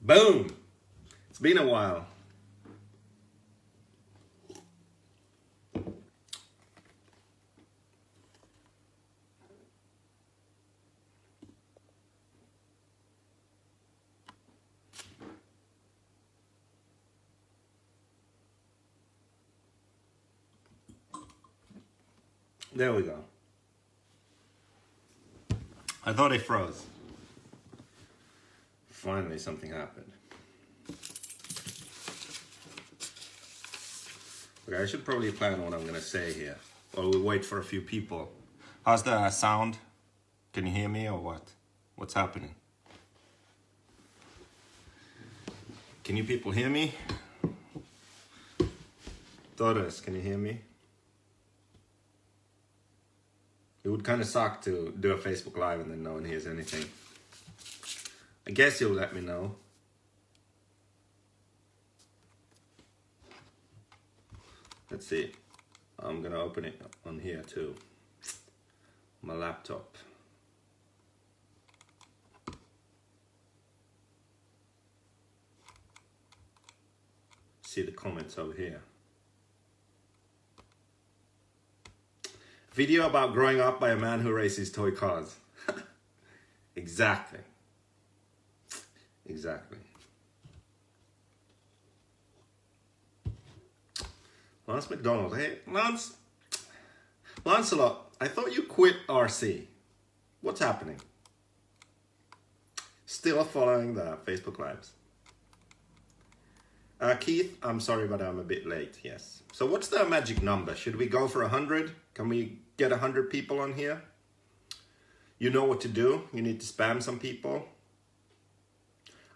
Boom! It's been a while. There we go. I thought it froze. Finally, something happened. Okay, I should probably plan what I'm going to say here. Or we'll wait for a few people. How's the sound? Can you hear me or what? What's happening? Can you people hear me? Torres, can you hear me? It would kind of suck to do a Facebook Live and then no one hears anything. I guess you'll let me know. Let's see. I'm gonna open it on here too. My laptop. See the comments over here. Video about growing up by a man who races toy cars. Exactly. Exactly. Lance McDonald. Hey, Lancelot, I thought you quit RC. What's happening? Still following the Facebook Lives. Keith, I'm sorry, but I'm a bit late, yes. So what's the magic number? Should we go for 100? Can we get 100 people on here? You know what to do. You need to spam some people.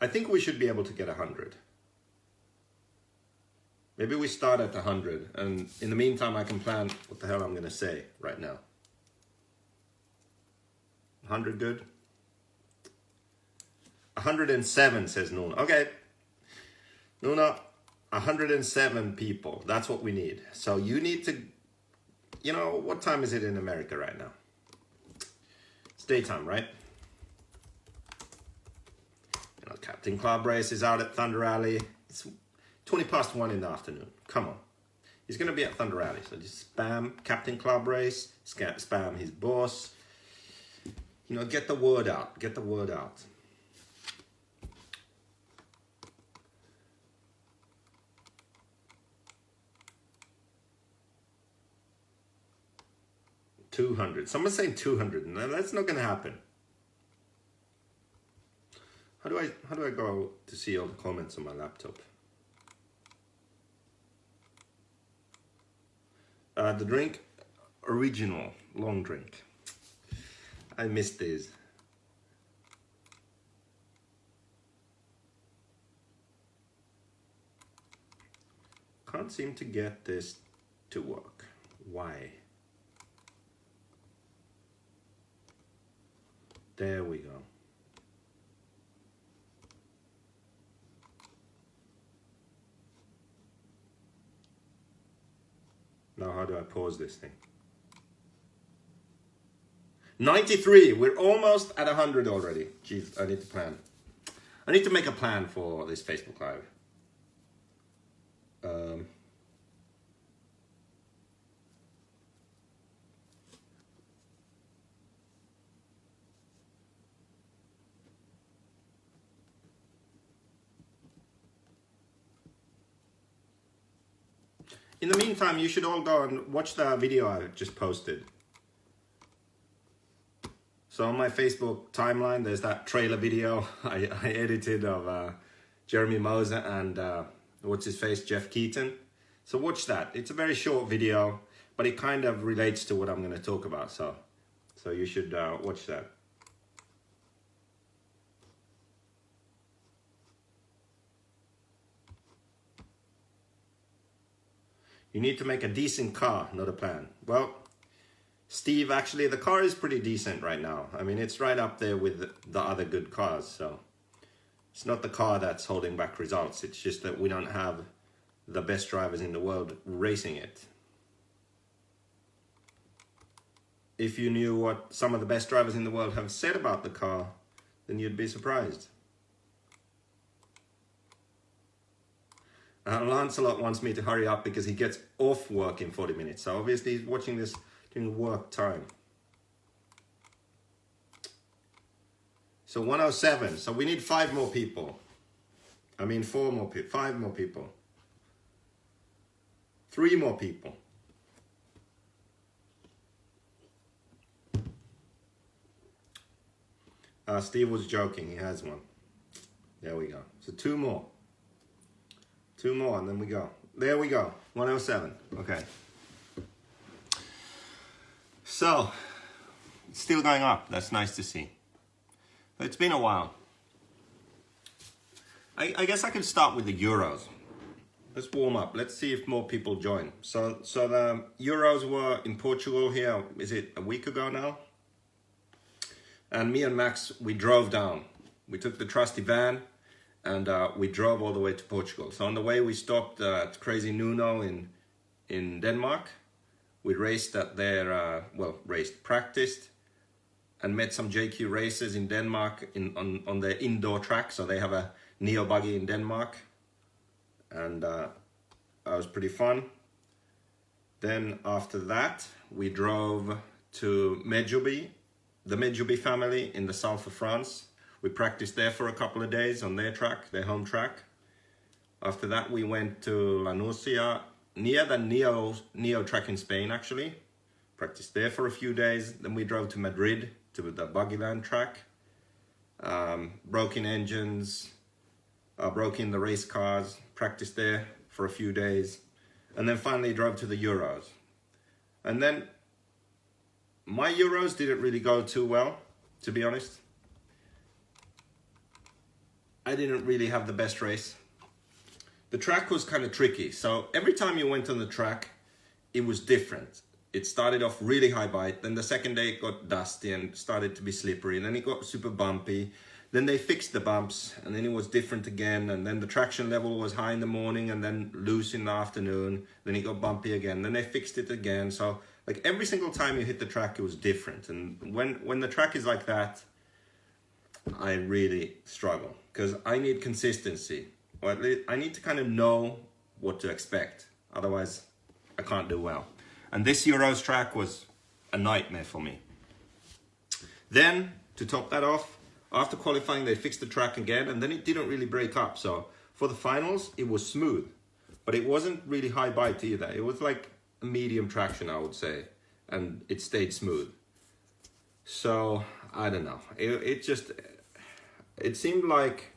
I think we should be able to get 100. Maybe we start at 100, and in the meantime, I can plan what the hell I'm going to say right now. 100 good? 107, says Nuna. Okay. Nuna, 107 people. That's what we need. So you need to, you know, what time is it in America right now? It's daytime, right? You know, Captain Club Race is out at Thunder Alley. It's 20 past 1 in the afternoon. Come on. He's going to be at Thunder Alley. So just spam Captain Club Race. Spam his boss. You know, get the word out. Get the word out. $200. Someone's saying 200. No, that's not going to happen. How do I go to see all the comments on my laptop? The drink, original, long drink. I missed these. Can't seem to get this to work. Why? There we go. Now how do I pause this thing? 93, we're almost at 100 already. Jeez, I need to plan. I need to make a plan for this Facebook Live. In the meantime, you should all go and watch the video I just posted. So on my Facebook timeline, there's that trailer video I edited of Jeremy Moser and what's his face, Jeff Keaton. So watch that. It's a very short video, but it kind of relates to what I'm going to talk about. So you should watch that. You need to make a decent car, not a plan. Well, Steve, actually, the car is pretty decent right now. I mean, it's right up there with the other good cars, so it's not the car that's holding back results. It's just that we don't have the best drivers in the world racing it. If you knew what some of the best drivers in the world have said about the car, then you'd be surprised. Lancelot wants me to hurry up because he gets off work in 40 minutes. So obviously he's watching this during work time. So 107. So we need 5 more people. I mean 4 more people, 5 more people. 3 more people. Steve was joking, he has one. There we go. So 2 more. 2 more and then we go. There we go. 107. Okay. So, it's still going up. That's nice to see. It's been a while. I guess I can start with the Euros. Let's warm up. Let's see if more people join. So the Euros were in Portugal here, is it a week ago now? And me and Max, we drove down. We took the trusty van and we drove all the way to Portugal. So on the way we stopped at Crazy Nuno in Denmark. We raced at their, practiced and met some JQ racers in Denmark on their indoor track. So they have a Neo buggy in Denmark. And that was pretty fun. Then after that, we drove to Medjugorje, the Medjugorje family in the south of France. We practiced there for a couple of days on their track, their home track. After that, we went to La Nucia, near the Neo track in Spain, actually. Practiced there for a few days. Then we drove to Madrid, to the Buggyland track. Broke in engines, broke in the race cars, practiced there for a few days. And then finally drove to the Euros. And then my Euros didn't really go too well, to be honest. I didn't really have the best race. The track was kind of tricky. So every time you went on the track, it was different. It started off really high bite. Then the second day it got dusty and started to be slippery. And then it got super bumpy. Then they fixed the bumps and then it was different again. And then the traction level was high in the morning and then loose in the afternoon. Then it got bumpy again. Then they fixed it again. So like every single time you hit the track, it was different. And when the track is like that, I really struggle because I need consistency. Or at least I need to kind of know what to expect. Otherwise, I can't do well. And this Euros track was a nightmare for me. Then, to top that off, after qualifying, they fixed the track again, and then it didn't really break up. So for the finals, it was smooth, but it wasn't really high bite either. It was like a medium traction, I would say, and it stayed smooth. So I don't know. It seemed like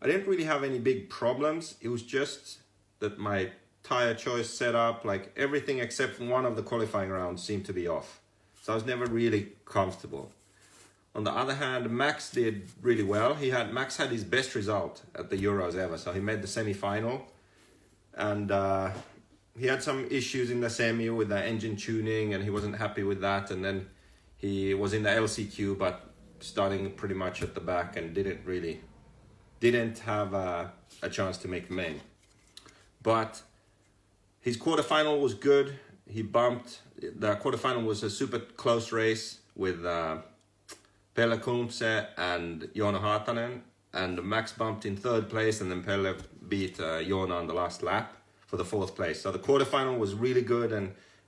I didn't really have any big problems. It was just that my tire choice setup, like everything except one of the qualifying rounds seemed to be off. So I was never really comfortable. On the other hand, Max did really well. Max had his best result at the Euros ever. So he made the semi-final. And he had some issues in the semi with the engine tuning and he wasn't happy with that. And then he was in the LCQ, but starting pretty much at the back and didn't have a chance to make the main. But his quarterfinal was good. He bumped. The quarterfinal was a super close race with Pelle Kumse and Joona Haatanen. And Max bumped in 3rd place and then Pelle beat Joona on the last lap for the 4th place. So the quarterfinal was really good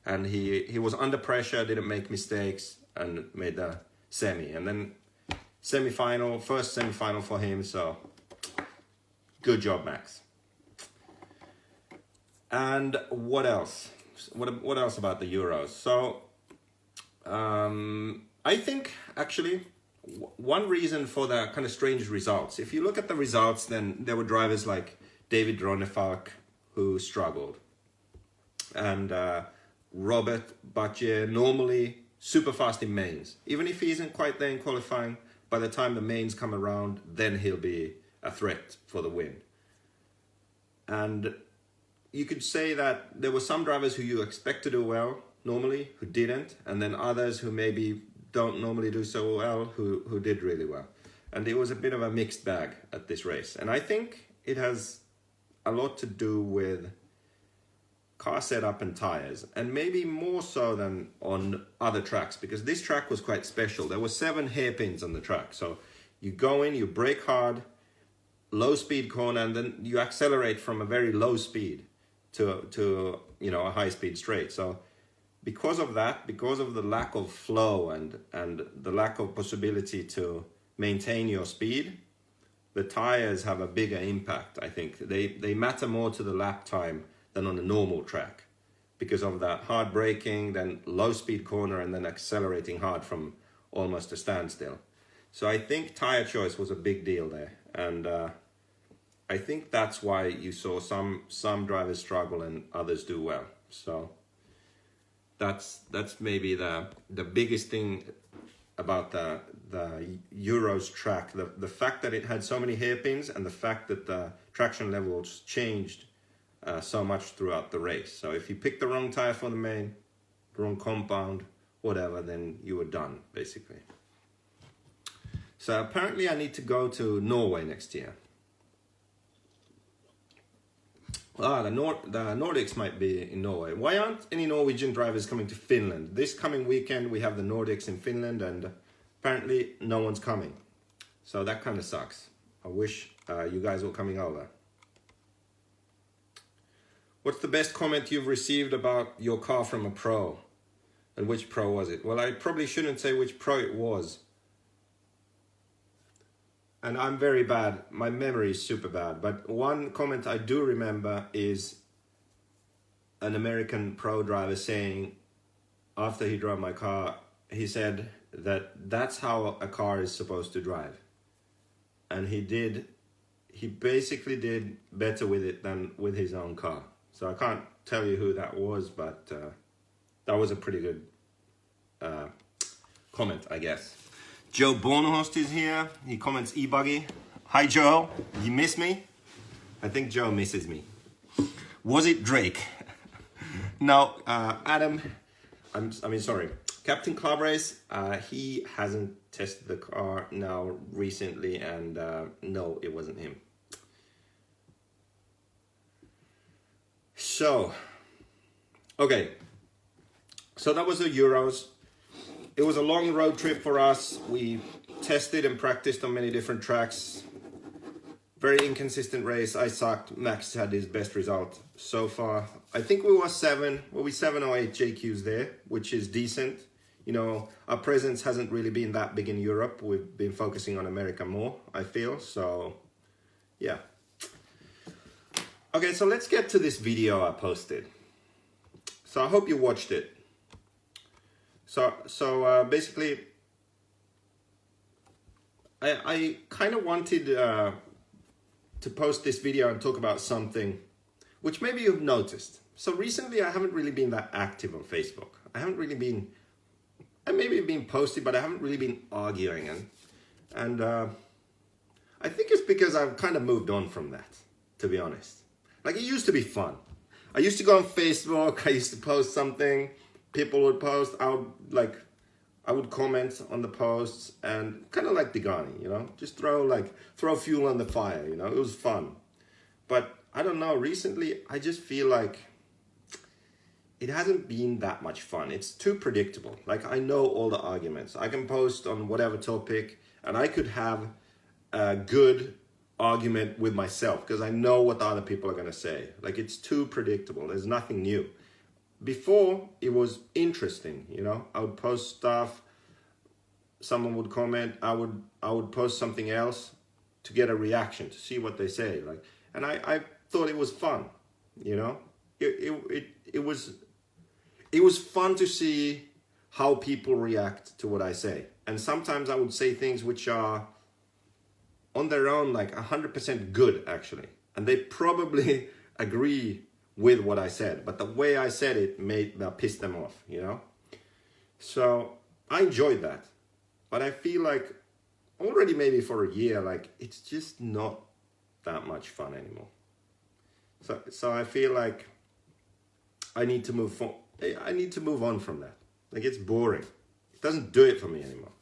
and he was under pressure, didn't make mistakes and made the semi. And then first semi-final for him. So good job, Max. And what else? What else about the Euros? So I think actually one reason for the kind of strange results, if you look at the results, then there were drivers like David Ronefalk who struggled. And Robert Batje, normally super fast in mains. Even if he isn't quite there in qualifying, by the time the mains come around, then he'll be a threat for the win. And you could say that there were some drivers who you expect to do well normally, who didn't, and then others who maybe don't normally do so well, who did really well. And it was a bit of a mixed bag at this race. And I think it has a lot to do with car setup and tires, and maybe more so than on other tracks, because this track was quite special. There were 7 hairpins on the track. So you go in, you brake hard, low speed corner, and then you accelerate from a very low speed to you know, a high speed straight. So because of that, because of the lack of flow and the lack of possibility to maintain your speed, the tires have a bigger impact. I think they matter more to the lap time than on a normal track, because of that hard braking, then low speed corner, and then accelerating hard from almost a standstill. So I think tire choice was a big deal there, and I think that's why you saw some drivers struggle and others do well. So that's maybe the biggest thing about the Euros track, the fact that it had so many hairpins, and the fact that the traction levels changed so much throughout the race. So if you pick the wrong tire for the main, wrong compound, whatever, then you were done basically. So apparently I need to go to Norway next year. The Nordics might be in Norway. Why aren't any Norwegian drivers coming to Finland? This coming weekend we have the Nordics in Finland, and apparently no one's coming. So that kind of sucks. I wish you guys were coming over. What's the best comment you've received about your car from a pro? And which pro was it? Well, I probably shouldn't say which pro it was. And I'm very bad. My memory is super bad. But one comment I do remember is an American pro driver saying, after he drove my car, he said that that's how a car is supposed to drive. And he basically did better with it than with his own car. So I can't tell you who that was, but that was a pretty good comment, I guess. Joe Bornhorst is here. He comments e-buggy. Hi, Joe. You miss me? I think Joe misses me. Was it Drake? No, Adam. Sorry. Captain Club Race. He hasn't tested the car now recently, and no, it wasn't him. So, okay. So that was the Euros. It was a long road trip for us. We tested and practiced on many different tracks. Very inconsistent race. I sucked. Max had his best result so far. I think we were 7 or 8 JQs there, which is decent. You know, our presence hasn't really been that big in Europe. We've been focusing on America more, I feel. So, yeah. Okay, so let's get to this video I posted. So I hope you watched it. So basically, I kind of wanted to post this video and talk about something which maybe you've noticed. So recently I haven't really been that active on Facebook. I maybe been posting, but I haven't really been arguing. And I think it's because I've kind of moved on from that, to be honest. Like, it used to be fun. I used to go on Facebook, I used to post something, people would post, I would comment on the posts, and kind of like Degani, you know, just throw fuel on the fire, you know, it was fun. But I don't know, recently I just feel like it hasn't been that much fun. It's too predictable. Like, I know all the arguments. I can post on whatever topic, and I could have a good argument with myself because I know what the other people are going to say. Like, it's too predictable. There's nothing new. Before, it was interesting, you know. I would post stuff, someone would comment, I would post something else to get a reaction, to see what they say. Like, and I thought it was fun, you know. It was fun to see how people react to what I say. And sometimes I would say things which are on their own like 100% good, actually. And they probably agree with what I said, but the way I said it pissed them off, you know? So I enjoyed that. But I feel like already maybe for a year, like, it's just not that much fun anymore. So I feel like I need to move on from that. Like, it's boring. It doesn't do it for me anymore.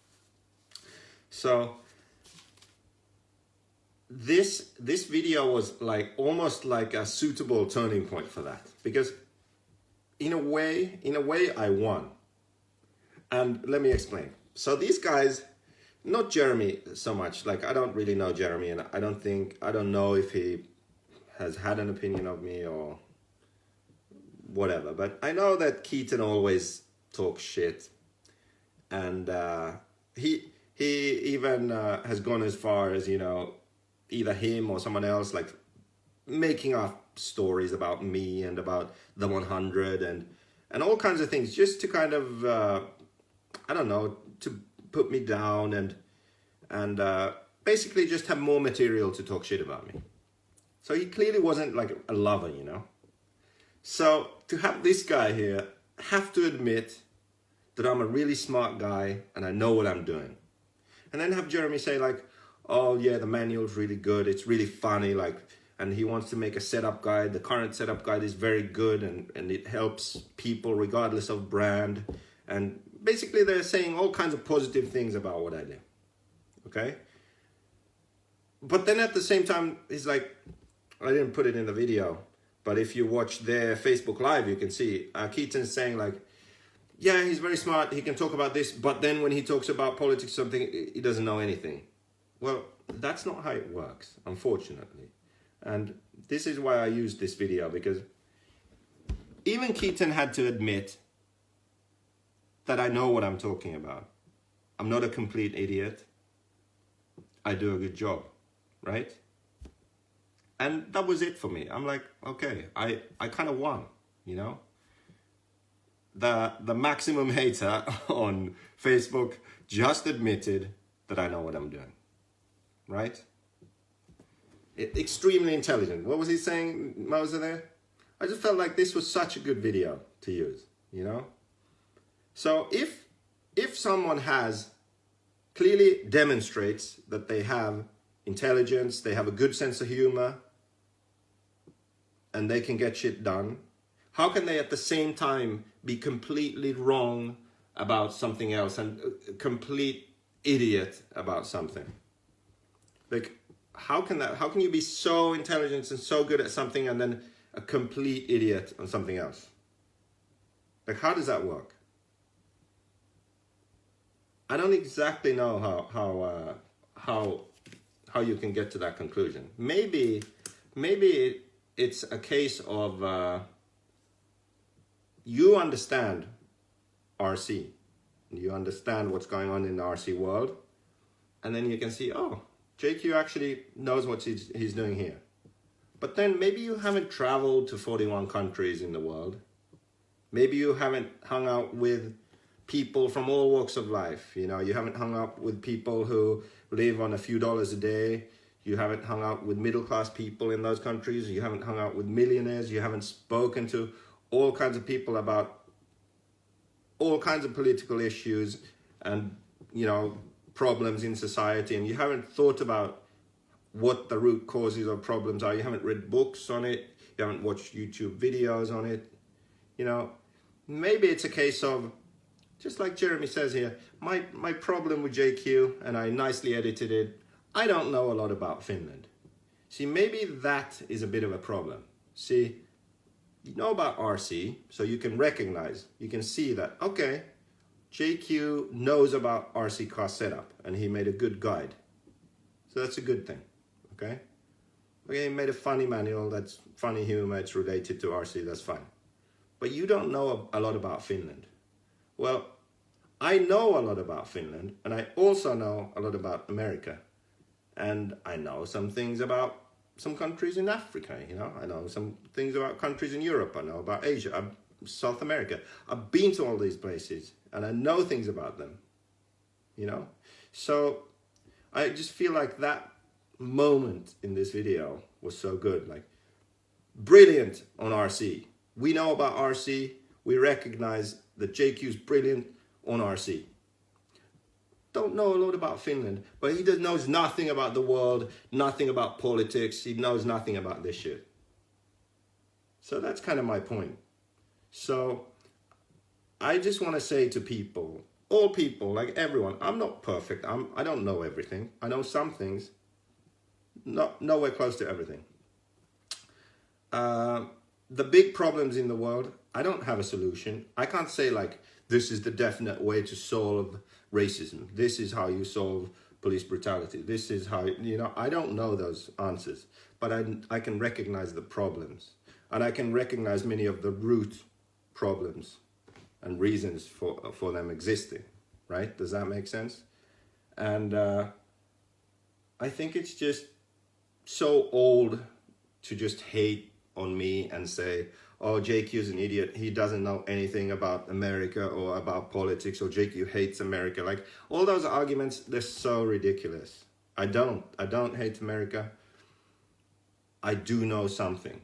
So this video was like almost like a suitable turning point for that, because in a way I won. And let me explain. So these guys not Jeremy so much. Like, I don't really know Jeremy, and I don't know if he has had an opinion of me or whatever. But I know that Keaton always talks shit, and he even has gone as far as, you know, either him or someone else, like, making up stories about me and about the 100 and all kinds of things, just to kind of I don't know, to put me down and basically just have more material to talk shit about me. So he clearly wasn't like a lover, you know. So to have this guy here have to admit that I'm a really smart guy and I know what I'm doing, and then have Jeremy say like, oh yeah, the manual's really good, it's really funny, like, and he wants to make a setup guide. The current setup guide is very good and it helps people regardless of brand. And basically they're saying all kinds of positive things about what I do. Okay? But then at the same time, he's like, I didn't put it in the video, but if you watch their Facebook Live, you can see Keaton's saying like, yeah, he's very smart, he can talk about this, but then when he talks about politics, something, he doesn't know anything. Well, that's not how it works, unfortunately. And this is why I used this video, because even Keaton had to admit that I know what I'm talking about. I'm not a complete idiot. I do a good job, right? And that was it for me. I'm like, okay, I kind of won, you know? The maximum hater on Facebook just admitted that I know what I'm doing, right? Extremely intelligent. What was he saying, Moser, there? I just felt like this was such a good video to use, you know? So if someone has clearly demonstrates that they have intelligence, they have a good sense of humor, and they can get shit done, how can they at the same time be completely wrong about something else and a complete idiot about something? Like, how can you be so intelligent and so good at something and then a complete idiot on something else? Like, how does that work? I don't exactly know how you can get to that conclusion. Maybe it's a case of you understand RC, you understand what's going on in the RC world, and then you can see, oh, JQ actually knows what he's doing here. But then maybe you haven't traveled to 41 countries in the world. Maybe you haven't hung out with people from all walks of life. You know, you haven't hung out with people who live on a few dollars a day. You haven't hung out with middle-class people in those countries. You haven't hung out with millionaires. You haven't spoken to all kinds of people about all kinds of political issues and, you know, problems in society, and you haven't thought about what the root causes of problems are. You haven't read books on it. You haven't watched YouTube videos on it. You know, maybe it's a case of, just like Jeremy says here, my problem with JQ, and I nicely edited it, I don't know a lot about Finland. See, maybe that is a bit of a problem. See, you know about RC, so you can recognize, you can see that, okay, JQ knows about RC car setup and he made a good guide. So that's a good thing, okay? Okay, he made a funny manual, that's funny humor, it's related to RC, that's fine. But you don't know a lot about Finland. Well, I know a lot about Finland, and I also know a lot about America. And I know some things about some countries in Africa, you know? I know some things about countries in Europe, I know about Asia, South America. I've been to all these places, and I know things about them, you know? So I just feel like that moment in this video was so good, like, brilliant on RC. We know about RC, we recognize that JQ's brilliant on RC. Don't know a lot about Finland, but he knows nothing about the world, nothing about politics, he knows nothing about this shit. So that's kind of my point. So I just want to say to people, all people, like everyone, I'm not perfect. I don't know everything. I know some things, nowhere close to everything. The big problems in the world, I don't have a solution. I can't say like, this is the definite way to solve racism. This is how you solve police brutality. This is how, I don't know those answers, but I can recognize the problems, and I can recognize many of the root problems and reasons for them existing, right? Does that make sense? And I think it's just so old to just hate on me and say, oh, JQ's an idiot, he doesn't know anything about America or about politics, or JQ hates America. Like, all those arguments, they're so ridiculous. I don't hate America. I do know something,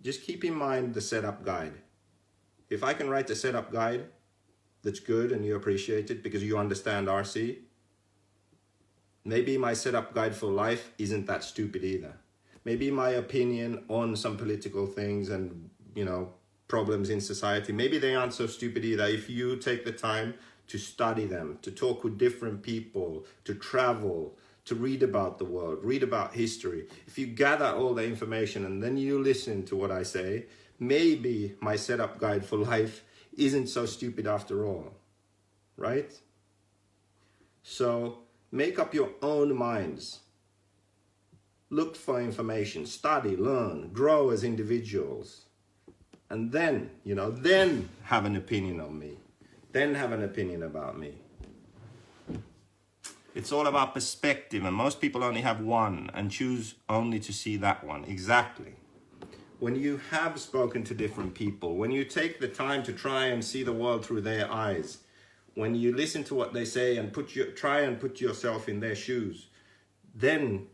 Just keep in mind the setup guide. If I can write the setup guide that's good and you appreciate it because you understand RC, maybe my setup guide for life isn't that stupid either. Maybe my opinion on some political things and, problems in society, maybe they aren't so stupid either if you take the time to study them, to talk with different people, to travel, to read about the world, read about history. If you gather all the information and then you listen to what I say, maybe my setup guide for life isn't so stupid after all, right? So make up your own minds. Look for information, study, learn, grow as individuals. And then, then have an opinion on me. Then have an opinion about me. It's all about perspective, and most people only have one and choose only to see that one. Exactly. When you have spoken to different people, when you take the time to try and see the world through their eyes, when you listen to what they say and try and put yourself in their shoes, then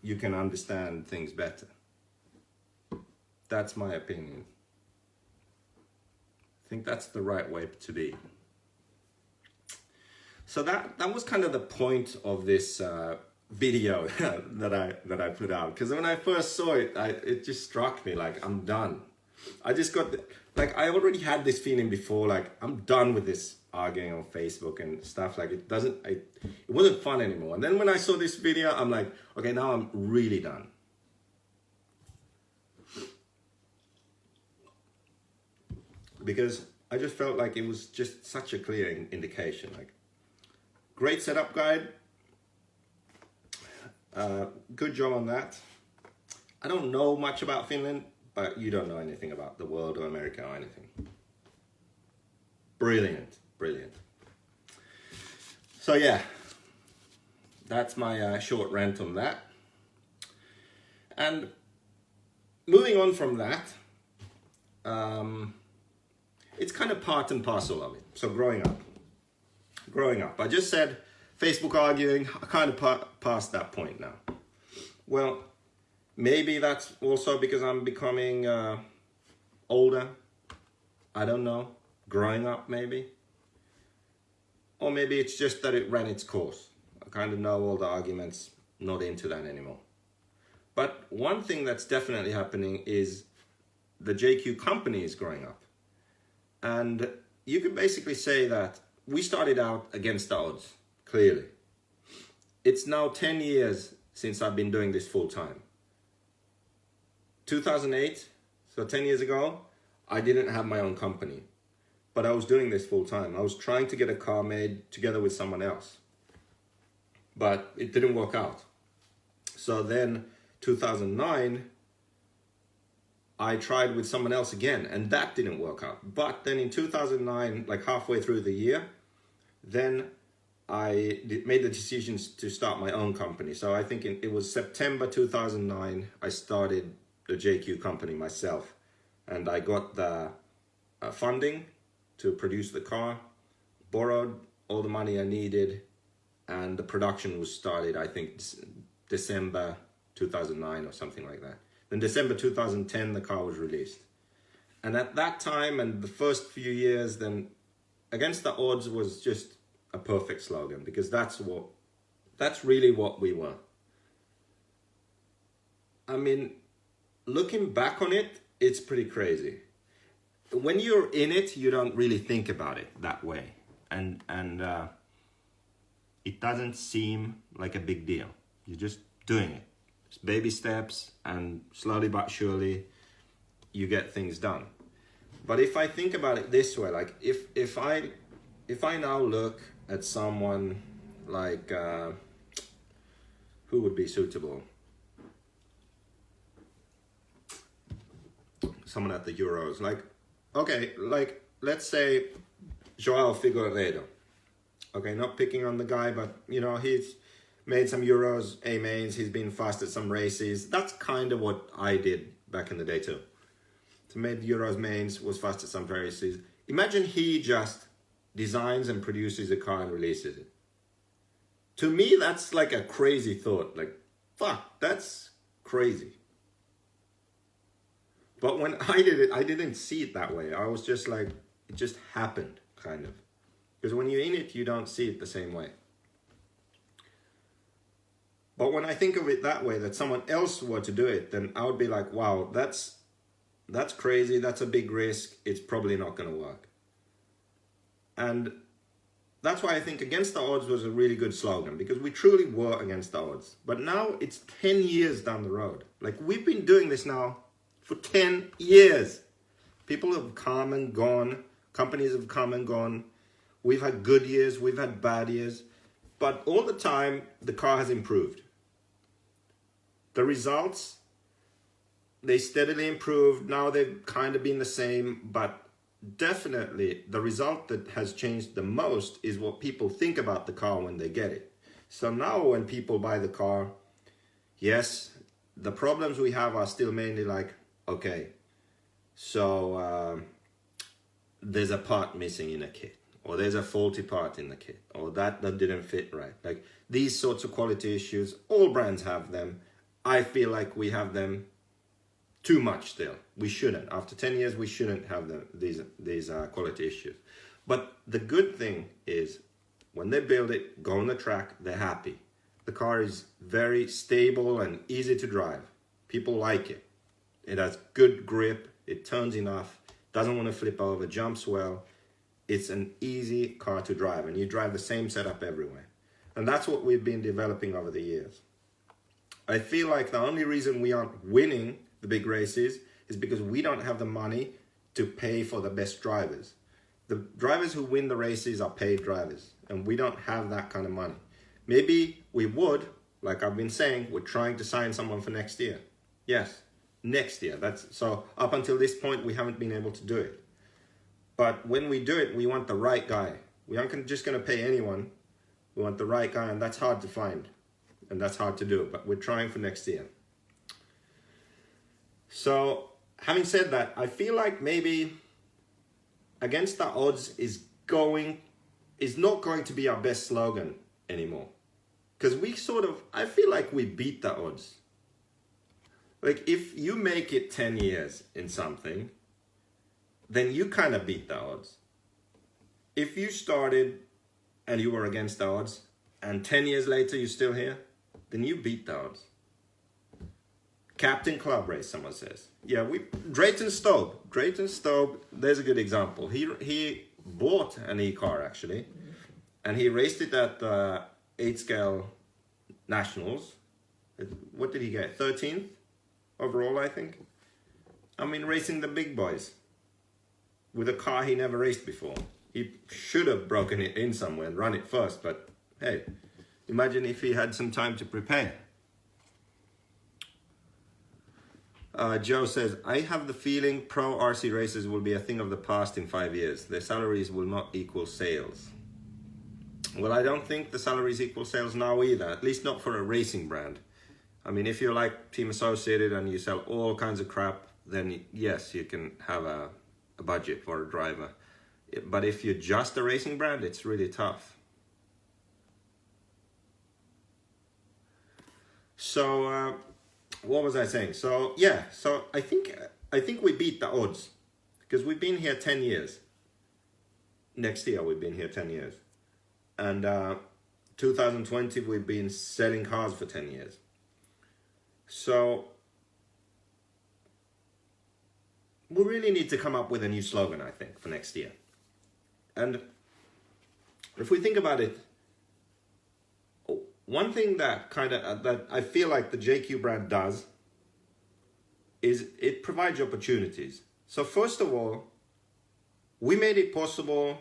you can understand things better. That's my opinion. I think that's the right way to be. So that was kind of the point of this video that I put out. Because when I first saw it, it just struck me like, I'm done. I just got, I already had this feeling before, like, I'm done with this arguing on Facebook and stuff. Like, it wasn't fun anymore. And then when I saw this video, I'm like, okay, now I'm really done. Because I just felt like it was just such a clear indication. Like, great setup guide. Good job on that. I don't know much about Finland, but you don't know anything about the world or America or anything. Brilliant, brilliant. So yeah, that's my short rant on that. And moving on from that, it's kind of part and parcel of it. So growing up, I just said Facebook arguing, I kind of past that point now. Well, maybe that's also because I'm becoming older. I don't know. Growing up, maybe. Or maybe it's just that it ran its course. I kind of know all the arguments, not into that anymore. But one thing that's definitely happening is the JQ company is growing up. And you could basically say that we started out against the odds, clearly. It's now 10 years since I've been doing this full time. 2008, so 10 years ago, I didn't have my own company, but I was doing this full time. I was trying to get a car made together with someone else, but it didn't work out. So then 2009, I tried with someone else again, and that didn't work out. But then in 2009, like halfway through the year, then I made the decision to start my own company. So I think it was September 2009, I started the JQ company myself. And I got the funding to produce the car, borrowed all the money I needed, and the production was started, I think, December 2009 or something like that. Then December 2010, the car was released. And at that time and the first few years, then Against the Odds was just a perfect slogan, because that's really what we were. I mean, looking back on it, it's pretty crazy. When you're in it, you don't really think about it that way. And it doesn't seem like a big deal. You're just doing it. It's baby steps, and slowly but surely you get things done. But if I think about it this way, like if I if I now look at someone like, who would be suitable? Someone at the Euros, like, okay, like, let's say Joao Figueiredo. Okay, not picking on the guy, but, you know, he's made some Euros, A-mains, he's been fast at some races. That's kind of what I did back in the day too. So made Euros mains, was fast at some races. Imagine he just designs and produces a car and releases it. To me, that's like a crazy thought. Like, fuck, that's crazy. But when I did it, I didn't see it that way. I was just like, it just happened, kind of. Because when you're in it, you don't see it the same way. But when I think of it that way, that someone else were to do it, then I would be like, wow, that's crazy. That's a big risk. It's probably not going to work. And that's why I think against the odds was a really good slogan, because we truly were against the odds. But now it's 10 years down the road. Like, we've been doing this now for 10 years. People have come and gone. Companies have come and gone. We've had good years. We've had bad years. But all the time, the car has improved. The results, they steadily improved. Now they've kind of been the same, but definitely the result that has changed the most is what people think about the car when they get it. So now when people buy the car, yes, the problems we have are still mainly like, okay, so there's a part missing in a kit, or there's a faulty part in the kit, or that didn't fit right. Like, these sorts of quality issues, all brands have them. I feel like we have them too much still. We shouldn't. After 10 years, we shouldn't have these quality issues. But the good thing is, when they build it, go on the track, they're happy. The car is very stable and easy to drive. People like it. It has good grip. It turns enough. Doesn't want to flip over. Jumps well. It's an easy car to drive. And you drive the same setup everywhere. And that's what we've been developing over the years. I feel like the only reason we aren't winning the big races is because we don't have the money to pay for the best drivers. The drivers who win the races are paid drivers, and we don't have that kind of money. Maybe we would, like I've been saying, we're trying to sign someone for next year. Yes, next year. So up until this point, we haven't been able to do it. But when we do it, we want the right guy. We aren't just going to pay anyone. We want the right guy, and that's hard to find. And that's hard to do, but we're trying for next year. So, having said that, I feel like maybe against the odds is not going to be our best slogan anymore. Because I feel like we beat the odds. Like, if you make it 10 years in something, then you kind of beat the odds. If you started and you were against the odds, and 10 years later you're still here, then you beat the odds. Captain Club race, someone says. Yeah, Drayton Stobe, there's a good example. He bought an e-car, actually, and he raced it at the 8-scale nationals. What did he get? 13th overall, I think. I mean, racing the big boys with a car he never raced before. He should have broken it in somewhere and run it first, but hey, imagine if he had some time to prepare. Joe says, I have the feeling pro RC races will be a thing of the past in 5 years. Their salaries will not equal sales. Well, I don't think the salaries equal sales now either, at least not for a racing brand. I mean, if you're like Team Associated and you sell all kinds of crap, then yes, you can have a budget for a driver. But if you're just a racing brand, it's really tough. So, what was I saying? So, yeah, so I think we beat the odds because we've been here 10 years. Next year, we've been here 10 years. And 2020, we've been selling cars for 10 years. So, we really need to come up with a new slogan, I think, for next year. And if we think about it, one thing that that I feel like the JQ brand does is it provides opportunities. So first of all, we made it possible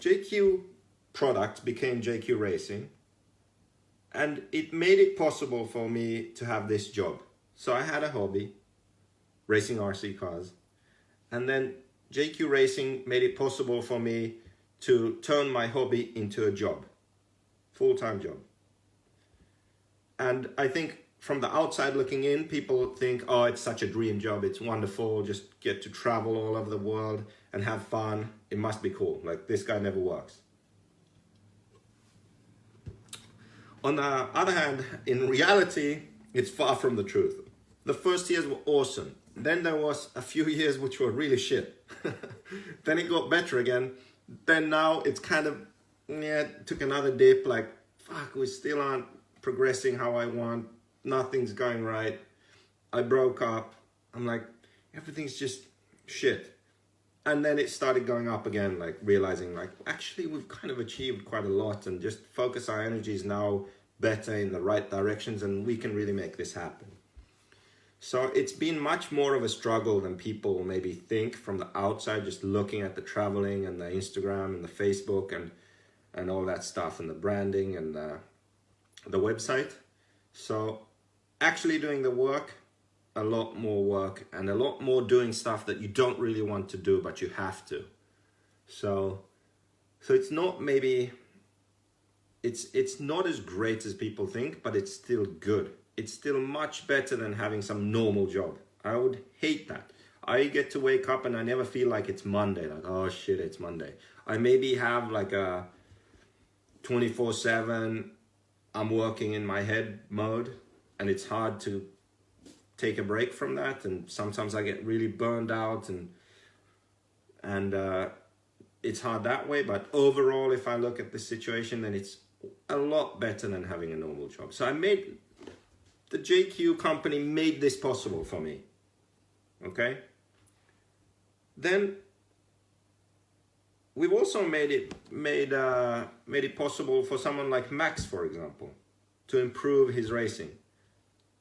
JQ product became JQ Racing, and it made it possible for me to have this job. So I had a hobby, racing RC cars, and then JQ Racing made it possible for me to turn my hobby into a job, full-time job. And I think from the outside looking in, people think, oh, it's such a dream job, it's wonderful, just get to travel all over the world and have fun, it must be cool, like this guy never works. On the other hand, in reality, it's far from the truth. The first years were awesome. Then there was a few years which were really shit. Then it got better again. Then now it's kind of, took another dip, like, fuck, we still aren't progressing how I want. Nothing's going right. I broke up. I'm like, everything's just shit. And then it started going up again, like realizing like, actually we've kind of achieved quite a lot and just focus our energies now better in the right directions and we can really make this happen. So it's been much more of a struggle than people maybe think from the outside, just looking at the traveling and the Instagram and the Facebook and all that stuff and the branding and the website. So actually doing the work, a lot more work and a lot more doing stuff that you don't really want to do, but you have to. So it's not maybe, it's not as great as people think, but it's still good. It's still much better than having some normal job. I would hate that. I get to wake up and I never feel like it's Monday, like, oh shit, it's Monday. I maybe have like a 24/7, I'm working in my head mode, and it's hard to take a break from that, and sometimes I get really burned out and it's hard that way. But overall, if I look at the situation, then it's a lot better than having a normal job. So the JQ company made this possible for me. Okay? Then we've also made it possible for someone like Max, for example, to improve his racing,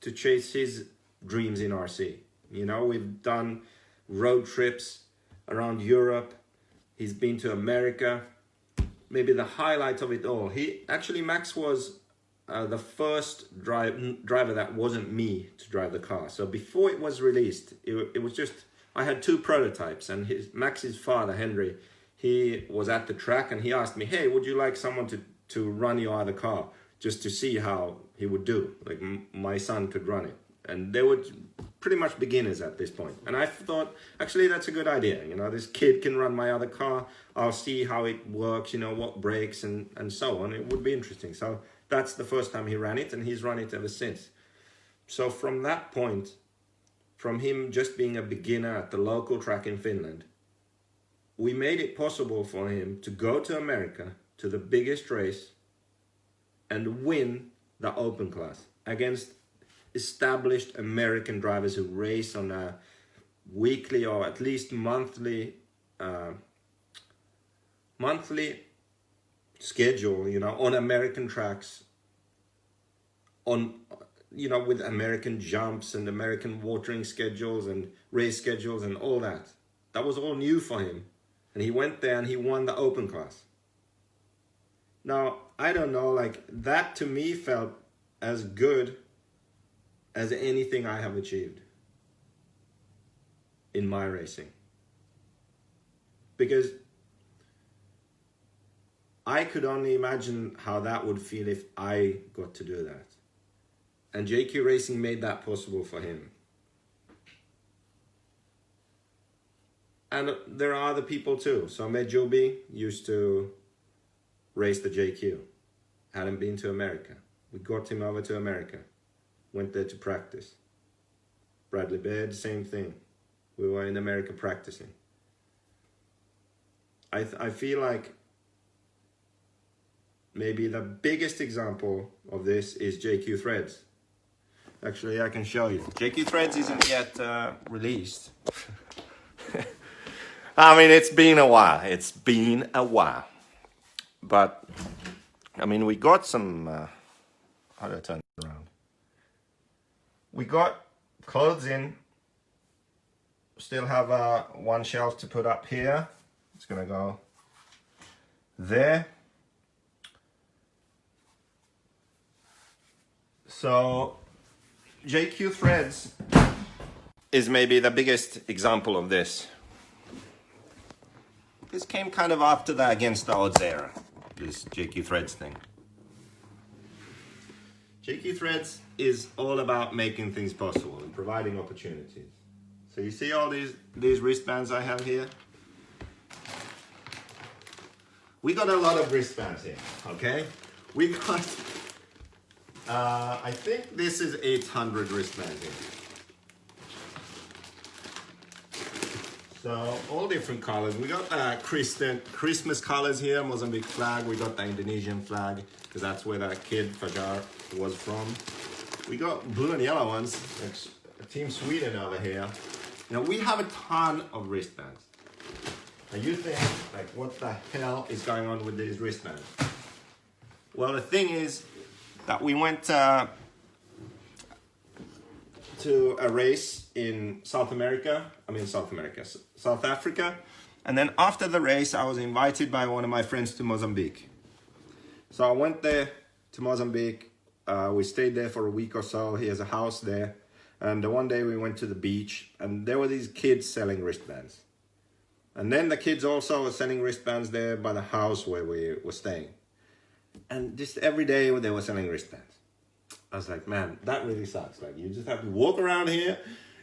to chase his dreams in RC. You know, we've done road trips around Europe. He's been to America. Maybe the highlight of it all, Max was the first driver that wasn't me to drive the car. So before it was released, it was just, I had two prototypes, and Max's father, Henry, he was at the track and he asked me, hey, would you like someone to run your other car just to see how he would do? Like my son could run it. And they were pretty much beginners at this point. And I thought, actually, that's a good idea. You know, this kid can run my other car. I'll see how it works, you know, what breaks and so on. It would be interesting. So that's the first time he ran it, and he's run it ever since. So from that point, from him just being a beginner at the local track in Finland, we made it possible for him to go to America, to the biggest race, and win the open class against established American drivers who race on a weekly or at least monthly schedule, you know, on American tracks, on, you know, with American jumps and American watering schedules and race schedules and all that. That was all new for him. And he went there and he won the open class. Now, I don't know, like that to me felt as good as anything I have achieved in my racing. Because I could only imagine how that would feel if I got to do that. And JQ Racing made that possible for him. And there are other people too. So Medjobi used to race the JQ. Hadn't been to America. We got him over to America. Went there to practice. Bradley Baird, same thing. We were in America practicing. I feel like maybe the biggest example of this is JQ Threads. Actually, I can show you. JQ Threads isn't yet released. I mean, it's been a while. It's been a while. But, I mean, we got some... how do I turn it around? We got clothes in. Still have one shelf to put up here. It's going to go there. So JQ Threads is maybe the biggest example of this. This came kind of after the Against the Odds era, this JQ Threads thing. JQ Threads is all about making things possible and providing opportunities. So you see all these wristbands I have here? We got a lot of wristbands here, okay? We got, I think this is 800 wristbands here. So all different colors. We got Christmas colors here, Mozambique flag. We got the Indonesian flag, because that's where that kid, Fajar, was from. We got blue and yellow ones, like Team Sweden over here. You know, we have a ton of wristbands. And you think, like, what the hell is going on with these wristbands? Well, the thing is that we went to a race in South Africa. And then after the race, I was invited by one of my friends to Mozambique. So I went there to Mozambique. We stayed there for a week or so. He has a house there. And one day we went to the beach, and there were these kids selling wristbands. And then the kids also were selling wristbands there by the house where we were staying. And just every day they were selling wristbands. I was like, man, that really sucks. Like, you just have to walk around here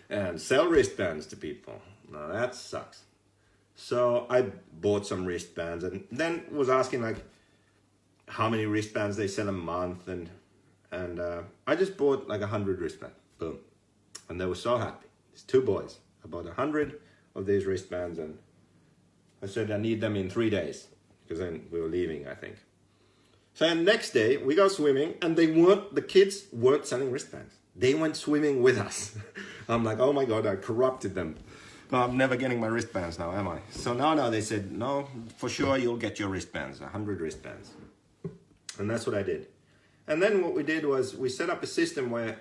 and sell wristbands to people. No, that sucks. So I bought some wristbands and then was asking, like, how many wristbands they sell a month. And I just bought like 100 wristbands. Boom. And they were so happy. It's two boys. I bought 100 of these wristbands, and I said I need them in 3 days, because then we were leaving, I think. So the next day we go swimming, and the kids weren't selling wristbands. They went swimming with us. I'm like, oh my God, I corrupted them. Well, I'm never getting my wristbands now, am I? So no, they said, no, for sure you'll get your wristbands, 100 wristbands. And that's what I did. And then what we did was we set up a system where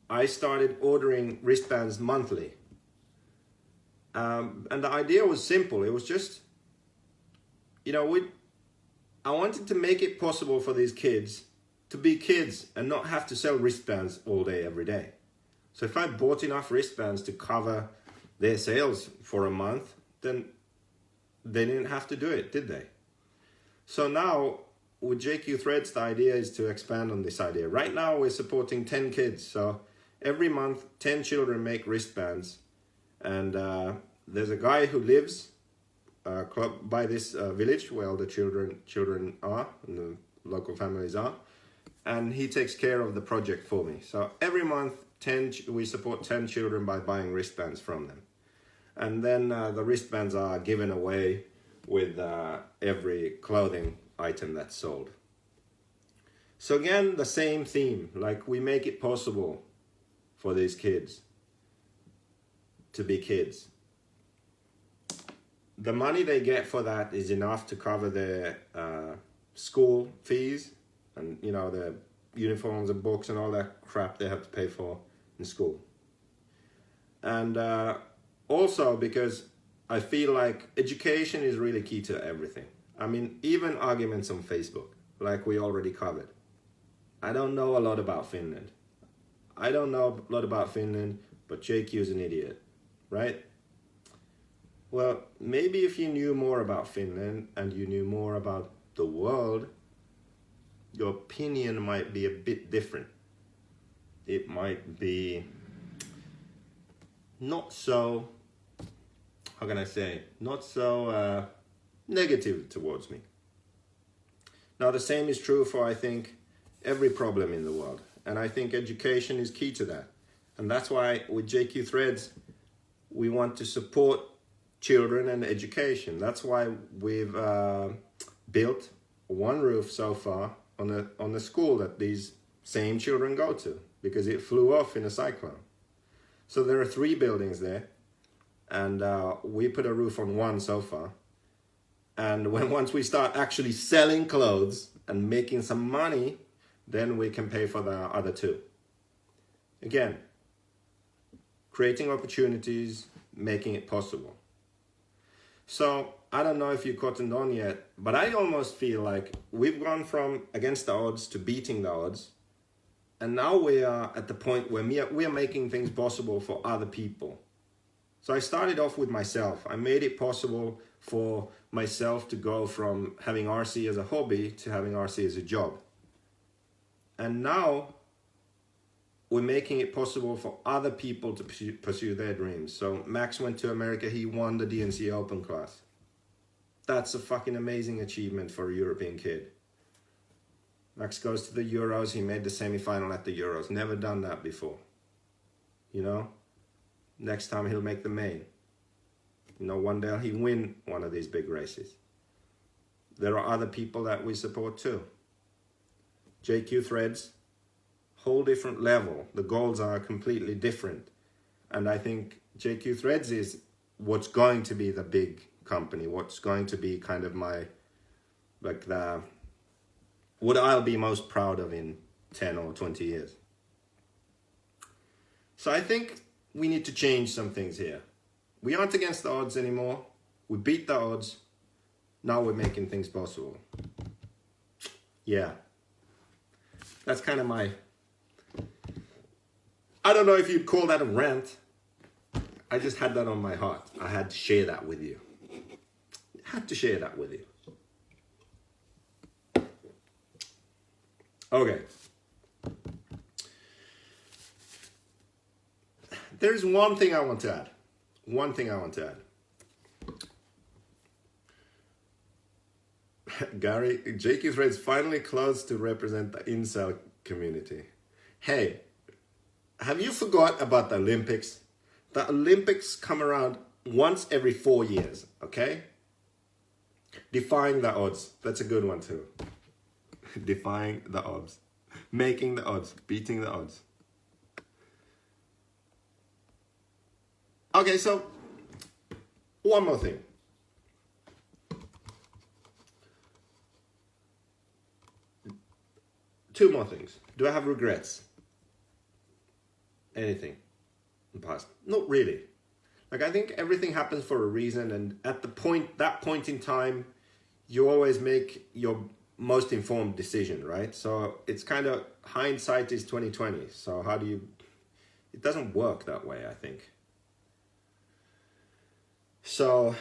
I started ordering wristbands monthly. And the idea was simple. It was just, you know, I wanted to make it possible for these kids to be kids and not have to sell wristbands all day, every day. So if I bought enough wristbands to cover their sales for a month, then they didn't have to do it, did they? So now with JQ Threads, the idea is to expand on this idea. Right now we're supporting 10 kids. So every month, 10 children make wristbands. And there's a guy who lives by this village where all the children are and the local families are, and he takes care of the project for me. So every month we support 10 children by buying wristbands from them, and then the wristbands are given away with every clothing item that's sold. So again, the same theme, like we make it possible for these kids to be kids. The money they get for that is enough to cover their school fees and, you know, the uniforms and books and all that crap they have to pay for in school. And also because I feel like education is really key to everything. I mean, even arguments on Facebook, like we already covered. I don't know a lot about Finland. But JQ is an idiot, right? Well, maybe if you knew more about Finland and you knew more about the world, your opinion might be a bit different. It might be not so, how can I say, not so negative towards me. Now, the same is true for, I think, every problem in the world. And I think education is key to that. And that's why with JQ Threads, we want to support children and education. That's why we've built one roof so far on the school that these same children go to, because it flew off in a cyclone. So there are 3 buildings there, and we put a roof on one so far. And once we start actually selling clothes and making some money, then we can pay for the other 2. Again, creating opportunities, making it possible. So I don't know if you cottoned on yet, but I almost feel like we've gone from against the odds to beating the odds. And now we are at the point where we are making things possible for other people. So I started off with myself. I made it possible for myself to go from having RC as a hobby to having RC as a job. And now we're making it possible for other people to pursue their dreams. So Max went to America, he won the DNC Open class. That's a fucking amazing achievement for a European kid. Max goes to the Euros, he made the semi-final at the Euros. Never done that before. You know? Next time he'll make the main. You know, one day he'll win one of these big races. There are other people that we support too. JQ Threads, whole different level. The goals are completely different. And I think JQ Threads is what's going to be the big company, what's going to be kind of my, like the, what I'll be most proud of in 10 or 20 years. So I think we need to change some things here. We aren't against the odds anymore. We beat the odds. Now we're making things possible. Yeah. That's kind of my, I don't know if you'd call that a rant. I just had that on my heart. I had to share that with you. Had to share that with you. Okay. There's one thing I want to add. One thing I want to add. Gary, JQ Threads finally close to represent the incel community. Hey, have you forgot about the Olympics? The Olympics come around once every 4 years, okay? Defying the odds. That's a good one too. Defying the odds. Making the odds. Beating the odds. Okay, so one more thing. Two more things. Do I have regrets? Anything in the past? Not really. Like, I think everything happens for a reason, and at that point in time, you always make your most informed decision, right? So it's kind of, hindsight is 20/20. So how do you, it doesn't work that way, I think. So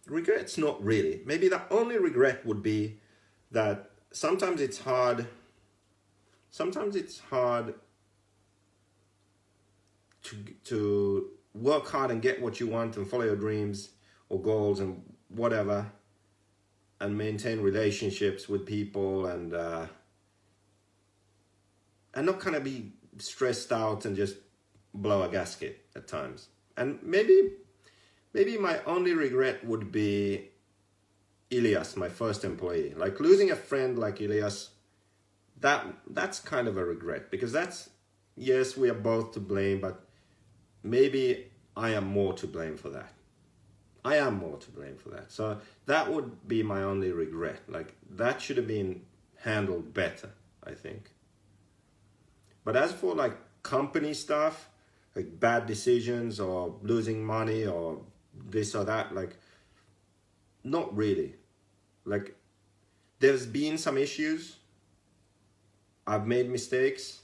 regrets, not really. Maybe the only regret would be that sometimes it's hard to work hard and get what you want and follow your dreams or goals and whatever, and maintain relationships with people and not kind of be stressed out and just blow a gasket at times. And maybe my only regret would be Ilias, my first employee. Like, losing a friend like Ilias, that's kind of a regret, because that's, yes, we are both to blame, but maybe I am more to blame for that. I am more to blame for that. So that would be my only regret. Like, that should have been handled better, I think. But as for like company stuff, like bad decisions or losing money or this or that, like, not really. Like, there's been some issues. I've made mistakes,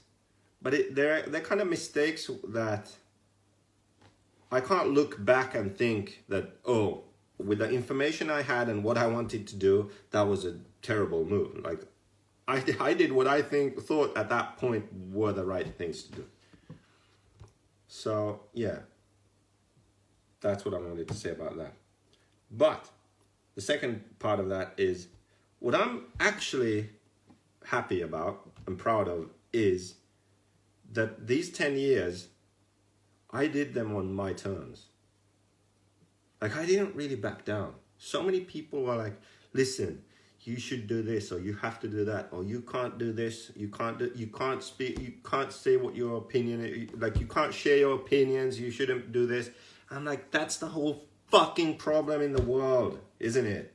but they're kind of mistakes that I can't look back and think that, oh, with the information I had and what I wanted to do, that was a terrible move. Like, I did what I thought at that point were the right things to do. So, yeah, that's what I wanted to say about that. But the second part of that is, what I'm actually happy about and proud of is that these 10 years, I did them on my terms. Like, I didn't really back down. So many people were like, listen, you should do this, or you have to do that, or you can't do this, you can't speak, you can't say what your opinion is, like, you can't share your opinions, you shouldn't do this. I'm like, that's the whole fucking problem in the world, isn't it?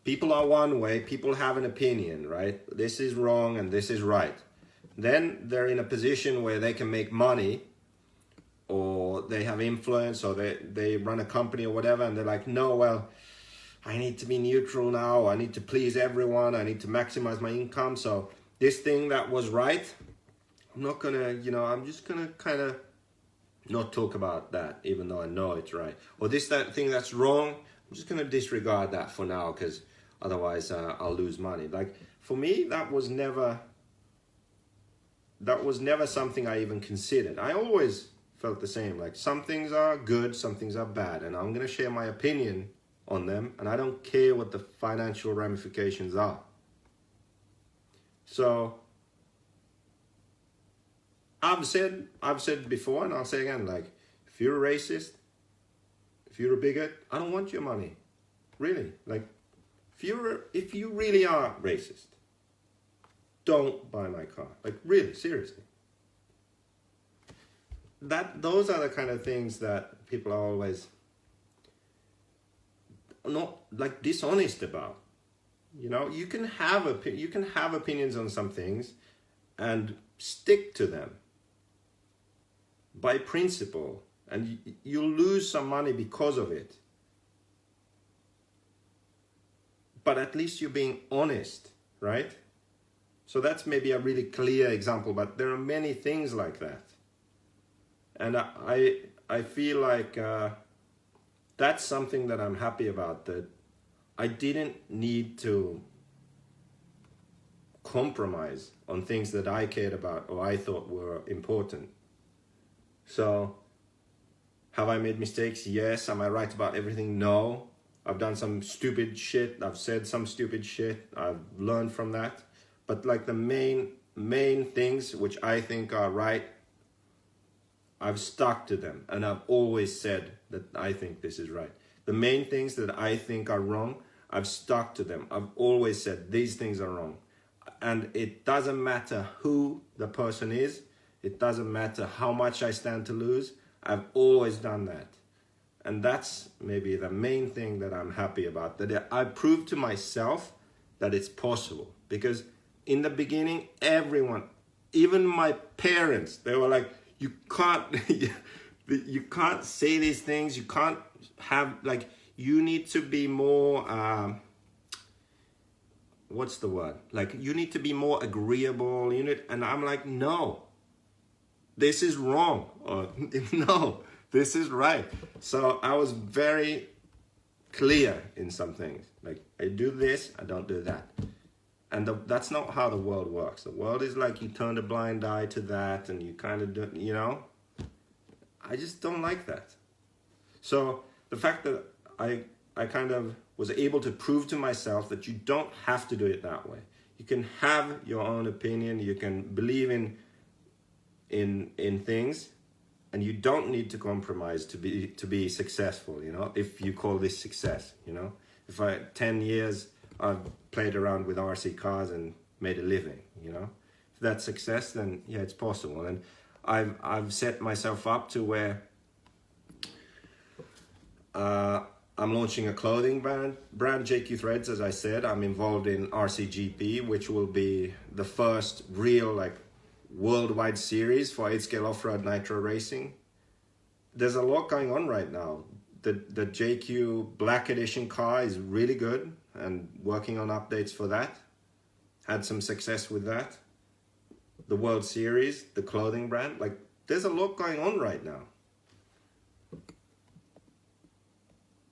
People are one way, people have an opinion, right? This is wrong and this is right. Then they're in a position where they can make money or they have influence, or they run a company or whatever, and they're like, no, well, I need to be neutral now. I need to please everyone. I need to maximize my income. So this thing that was right, I'm not gonna, I'm just gonna kind of not talk about that, even though I know it's right. Or that thing that's wrong, I'm just gonna disregard that for now, because otherwise I'll lose money. Like, for me, that was never something I even considered. I always felt the same. Like, some things are good, some things are bad, and I'm gonna share my opinion on them, and I don't care what the financial ramifications are. So I've said before, and I'll say again, like, if you're a racist, if you're a bigot, I don't want your money. Really. Like, if you really are racist, don't buy my car. Like, really, seriously. Those are the kind of things that people are always not, like, dishonest about. You can have opinions on some things and stick to them by principle, and you'll lose some money because of it. But at least you're being honest, right? So that's maybe a really clear example, but there are many things like that. And I feel like that's something that I'm happy about, that I didn't need to compromise on things that I cared about or I thought were important. So, have I made mistakes? Yes. Am I right about everything? No. I've done some stupid shit. I've said some stupid shit. I've learned from that. But like the main things which I think are right, I've stuck to them, and I've always said that I think this is right. The main things that I think are wrong, I've stuck to them. I've always said these things are wrong. And it doesn't matter who the person is. It doesn't matter how much I stand to lose. I've always done that. And that's maybe the main thing that I'm happy about, that I proved to myself that it's possible. Because in the beginning, everyone, even my parents, they were like, you can't say these things. You can't have, like, you need to be more, what's the word? Like, you need to be more agreeable. And I'm like, no, this is wrong. Or no, this is right. So I was very clear in some things. Like, I do this, I don't do that. And that's not how the world works. The world is like, you turn a blind eye to that, and you kind of do, I just don't like that. So the fact that I kind of was able to prove to myself that you don't have to do it that way. You can have your own opinion. You can believe in things, and you don't need to compromise to be successful. If you call this success, if 10 years I've played around with RC cars and made a living, if that's success, then yeah, it's possible. And I've set myself up to where I'm launching a clothing brand JQ Threads. As I said, I'm involved in RCGP, which will be the first real, like, worldwide series for 8-scale off-road nitro racing. There's a lot going on right now. The JQ Black Edition car is really good, and working on updates for that. Had some success with that. The World Series, the clothing brand, like, there's a lot going on right now.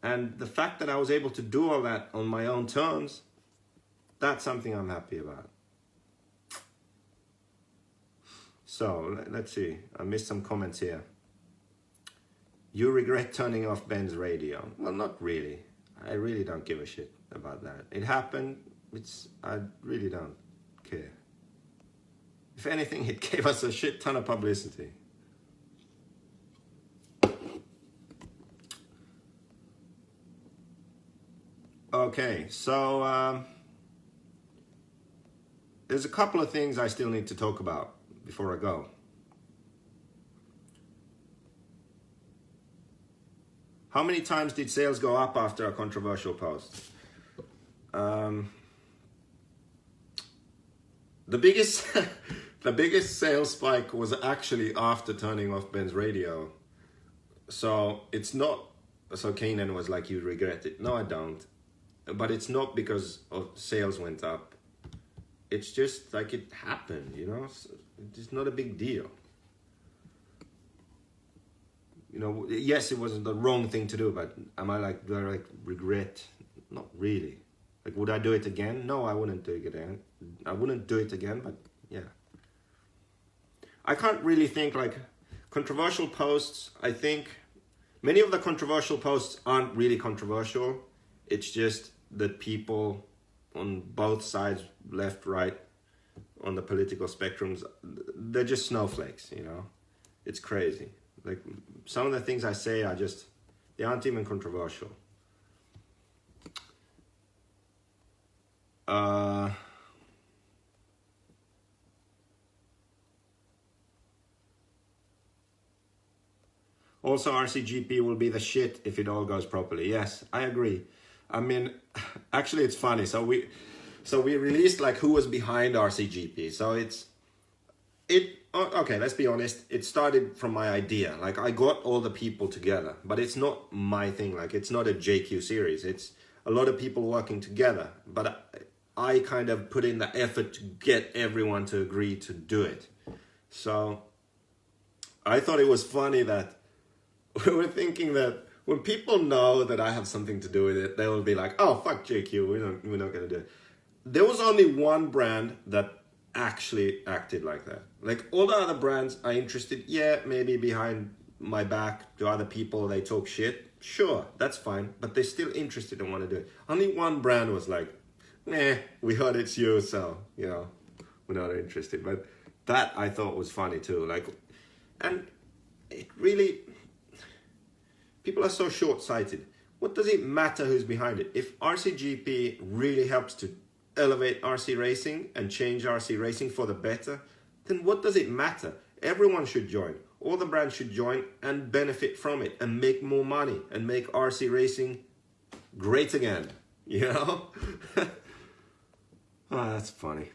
And the fact that I was able to do all that on my own terms, that's something I'm happy about. So, let's see. I missed some comments here. You regret turning off Ben's radio. Well, not really. I really don't give a shit about that. It happened. I really don't care. If anything, it gave us a shit ton of publicity. Okay, so there's a couple of things I still need to talk about before I go. How many times did sales go up after a controversial post? The biggest the biggest sales spike was actually after turning off Ben's radio. So it's not, so Kanan was like, you regret it. No, I don't. But it's not because of sales went up. It's just like it happened, you know? So it's not a big deal. You know, yes, it was the wrong thing to do, but am I like, do I like regret? Not really. Like, would I do it again? No, I wouldn't do it again. I wouldn't do it again, but yeah. I can't really think like controversial posts. I think many of the controversial posts aren't really controversial. It's just that people on both sides, left, right, on the political spectrums, they're just snowflakes, you know? It's crazy. Like, some of the things I say are just, they aren't even controversial. Also, RCGP will be the shit if it all goes properly. Yes, I agree. I mean, actually, it's funny. So we released like who was behind RCGP. So okay, let's be honest. It started from my idea. Like, I got all the people together, but it's not my thing. Like, it's not a JQ series. It's a lot of people working together. But I kind of put in the effort to get everyone to agree to do it. So I thought it was funny that we were thinking that when people know that I have something to do with it, they will be like, oh, fuck JQ, we're not going to do it. There was only one brand that actually acted like that. Like, all the other brands are interested, yeah, maybe behind my back to other people, they talk shit. Sure, that's fine, but they're still interested and want to do it. Only one brand was like, nah, we heard it's you, so, you know, we're not interested. But that I thought was funny too. Like, and it really, people are so short-sighted. What does it matter who's behind it? If RCGP really helps to elevate RC racing and change RC racing for the better, then what does it matter? Everyone should join. All the brands should join and benefit from it and make more money and make RC racing great again. You know? Oh, that's funny.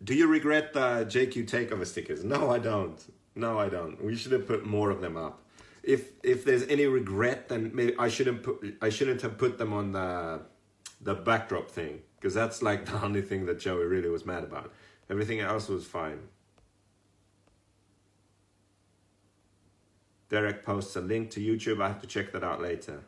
Do you regret the JQ Takeover stickers? No, I don't. No, I don't. We should have put more of them up. If there's any regret, then maybe I shouldn't have put them on the backdrop thing, because that's like the only thing that Joey really was mad about. Everything else was fine. Derek posts a link to YouTube. I have to check that out later.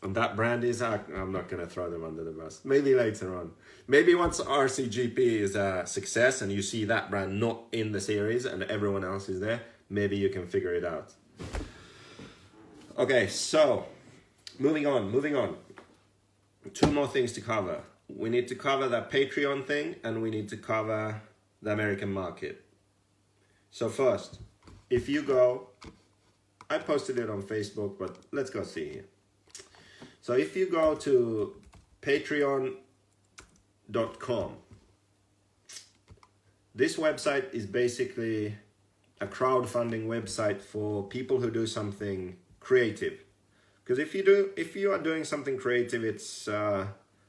And that brand is, I'm not going to throw them under the bus. Maybe later on. Maybe once RCGP is a success and you see that brand not in the series and everyone else is there, maybe you can figure it out. Okay, so moving on. Two more things to cover. We need to cover the Patreon thing and we need to cover the American market. So first, if you go, I posted it on Facebook, but let's go see here. So if you go to patreon.com, this website is basically a crowdfunding website for people who do something creative. Because if you are doing something creative, it's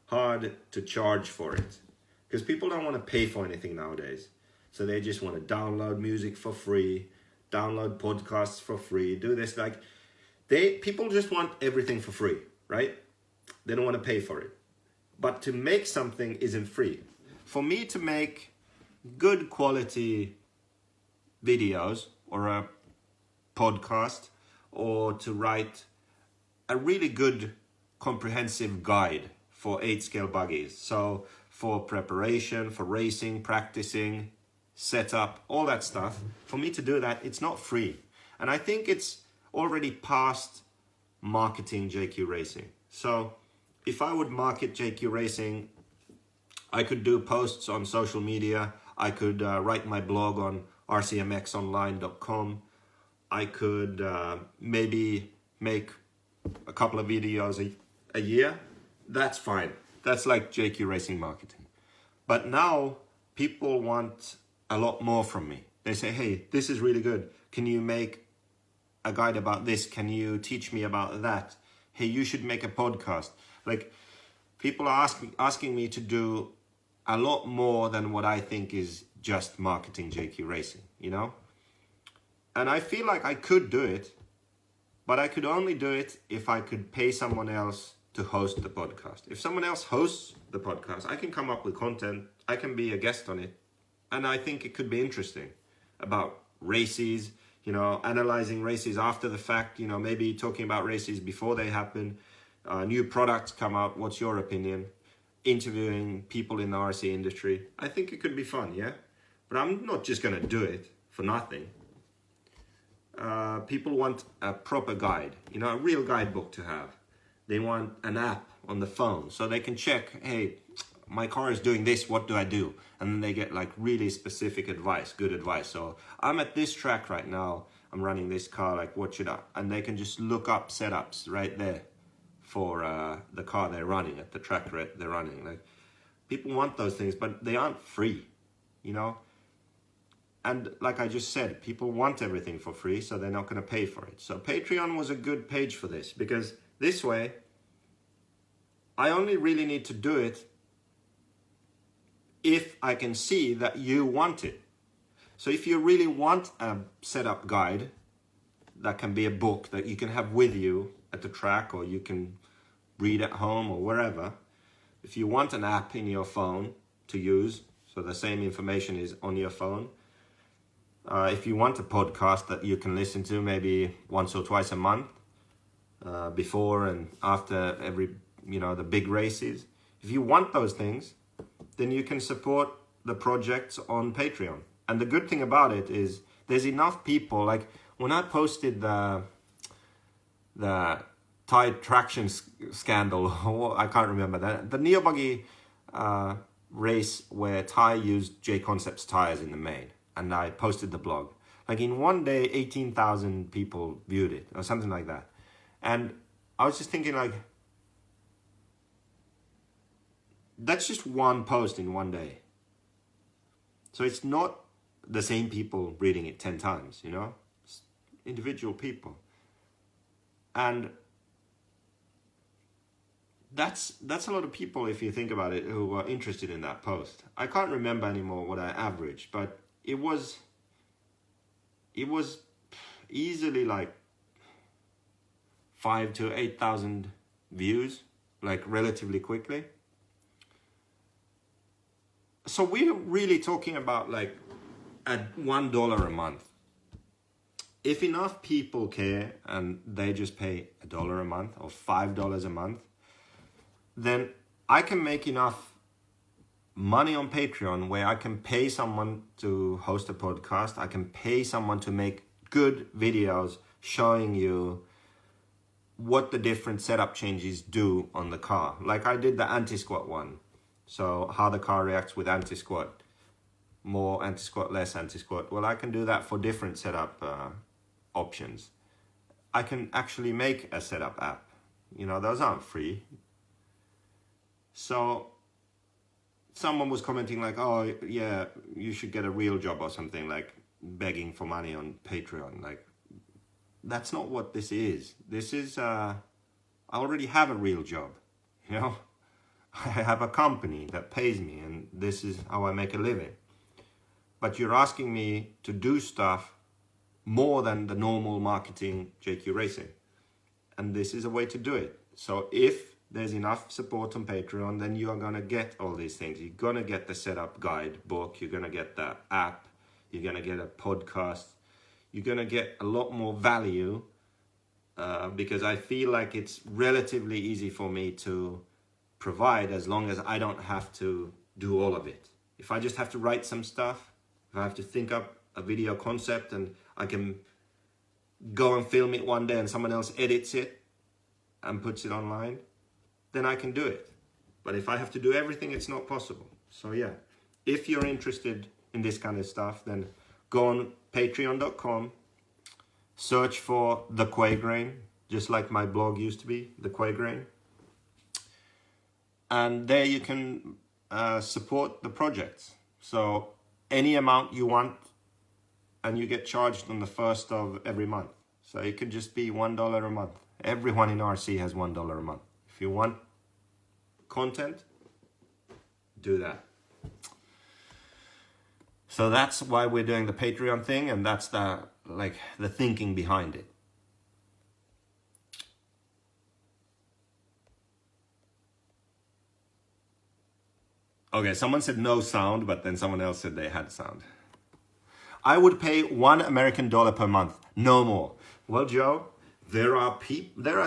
hard to charge for it. Because people don't want to pay for anything nowadays. So they just want to download music for free, download podcasts for free, do this. Like, people just want everything for free, right? They don't want to pay for it. But to make something isn't free. For me to make good quality videos or a podcast, or to write a really good comprehensive guide for 8-scale buggies. So for preparation, for racing, practicing, setup, all that stuff. For me to do that, it's not free. And I think it's already past marketing JQ Racing. So if I would market JQ Racing, I could do posts on social media. I could write my blog on rcmxonline.com. I could maybe make a couple of videos a year. That's fine. That's like JQ Racing marketing. But now people want a lot more from me. They say, hey, this is really good. Can you make a guide about this? Can you teach me about that? Hey, you should make a podcast. Like, people are asking me to do a lot more than what I think is just marketing JQ Racing. you know? And I feel like I could do it, but I could only do it if I could pay someone else to host the podcast. If someone else hosts the podcast, I can come up with content, I can be a guest on it, and I think it could be interesting about races, you know, analyzing races after the fact, you know, maybe talking about races before they happen, new products come out, what's your opinion, interviewing people in the RC industry. I think it could be fun, yeah? But I'm not just gonna do it for nothing. People want a proper guide, you know, a real guidebook to have. They want an app on the phone so they can check, hey, my car is doing this, what do I do? And then they get like really specific advice, good advice. So I'm at this track right now, I'm running this car, like what should I? And they can just look up setups right there for the car they're running, at the track they're running. Like, people want those things, but they aren't free, you know? And like I just said, people want everything for free, so they're not going to pay for it. So Patreon was a good page for this, because this way, I only really need to do it if I can see that you want it. So if you really want a setup guide, that can be a book that you can have with you at the track, or you can read at home or wherever. If you want an app in your phone to use, so the same information is on your phone. If you want a podcast that you can listen to maybe once or twice a month, before and after every, you know, the big races. If you want those things, then you can support the projects on Patreon. And the good thing about it is there's enough people, like when I posted the tire traction scandal, I can't remember that, the Neo Buggy race where Ty used J Concepts tires in the main, and I posted the blog. Like in one day, 18,000 people viewed it or something like that. And I was just thinking, like, that's just one post in one day. So it's not the same people reading it 10 times, you know? It's individual people. And that's a lot of people, if you think about it, who were interested in that post. I can't remember anymore what I averaged, but it was easily like 5,000 to 8,000 views, like relatively quickly. So we're really talking about like at $1 a month. If enough people care and they just pay $1 a month or $5 a month, then I can make enough money on Patreon where I can pay someone to host a podcast. I can pay someone to make good videos showing you what the different setup changes do on the car. Like I did the anti-squat one. So how the car reacts with anti-squat. More anti-squat, less anti-squat. Well, I can do that for different setup options. I can actually make a setup app. You know, those aren't free. So someone was commenting like, oh yeah, you should get a real job or something, like begging for money on Patreon. Like, that's not what this is. This is, I already have a real job, you know? I have a company that pays me, and this is how I make a living. But you're asking me to do stuff more than the normal marketing JQ Racing. And this is a way to do it. So if there's enough support on Patreon, then you are going to get all these things. You're going to get the setup guide book. You're going to get the app. You're going to get a podcast. You're going to get a lot more value because I feel like it's relatively easy for me to provide as long as I don't have to do all of it. If I just have to write some stuff, if I have to think up a video concept and I can go and film it one day and someone else edits it and puts it online, then I can do it. But if I have to do everything, it's not possible. So yeah, if you're interested in this kind of stuff, then go on patreon.com, search for THEQuagraine, just like my blog used to be, THEQuagraine. And there you can support the projects. So any amount you want, and you get charged on the 1st of every month. So it could just be $1 a month. Everyone in RC has $1 a month. If you want content, do that. So that's why we're doing the Patreon thing, and that's the thinking behind it. Okay, someone said no sound, but then someone else said they had sound. I would pay $1 American per month, no more. Well, Joe, there are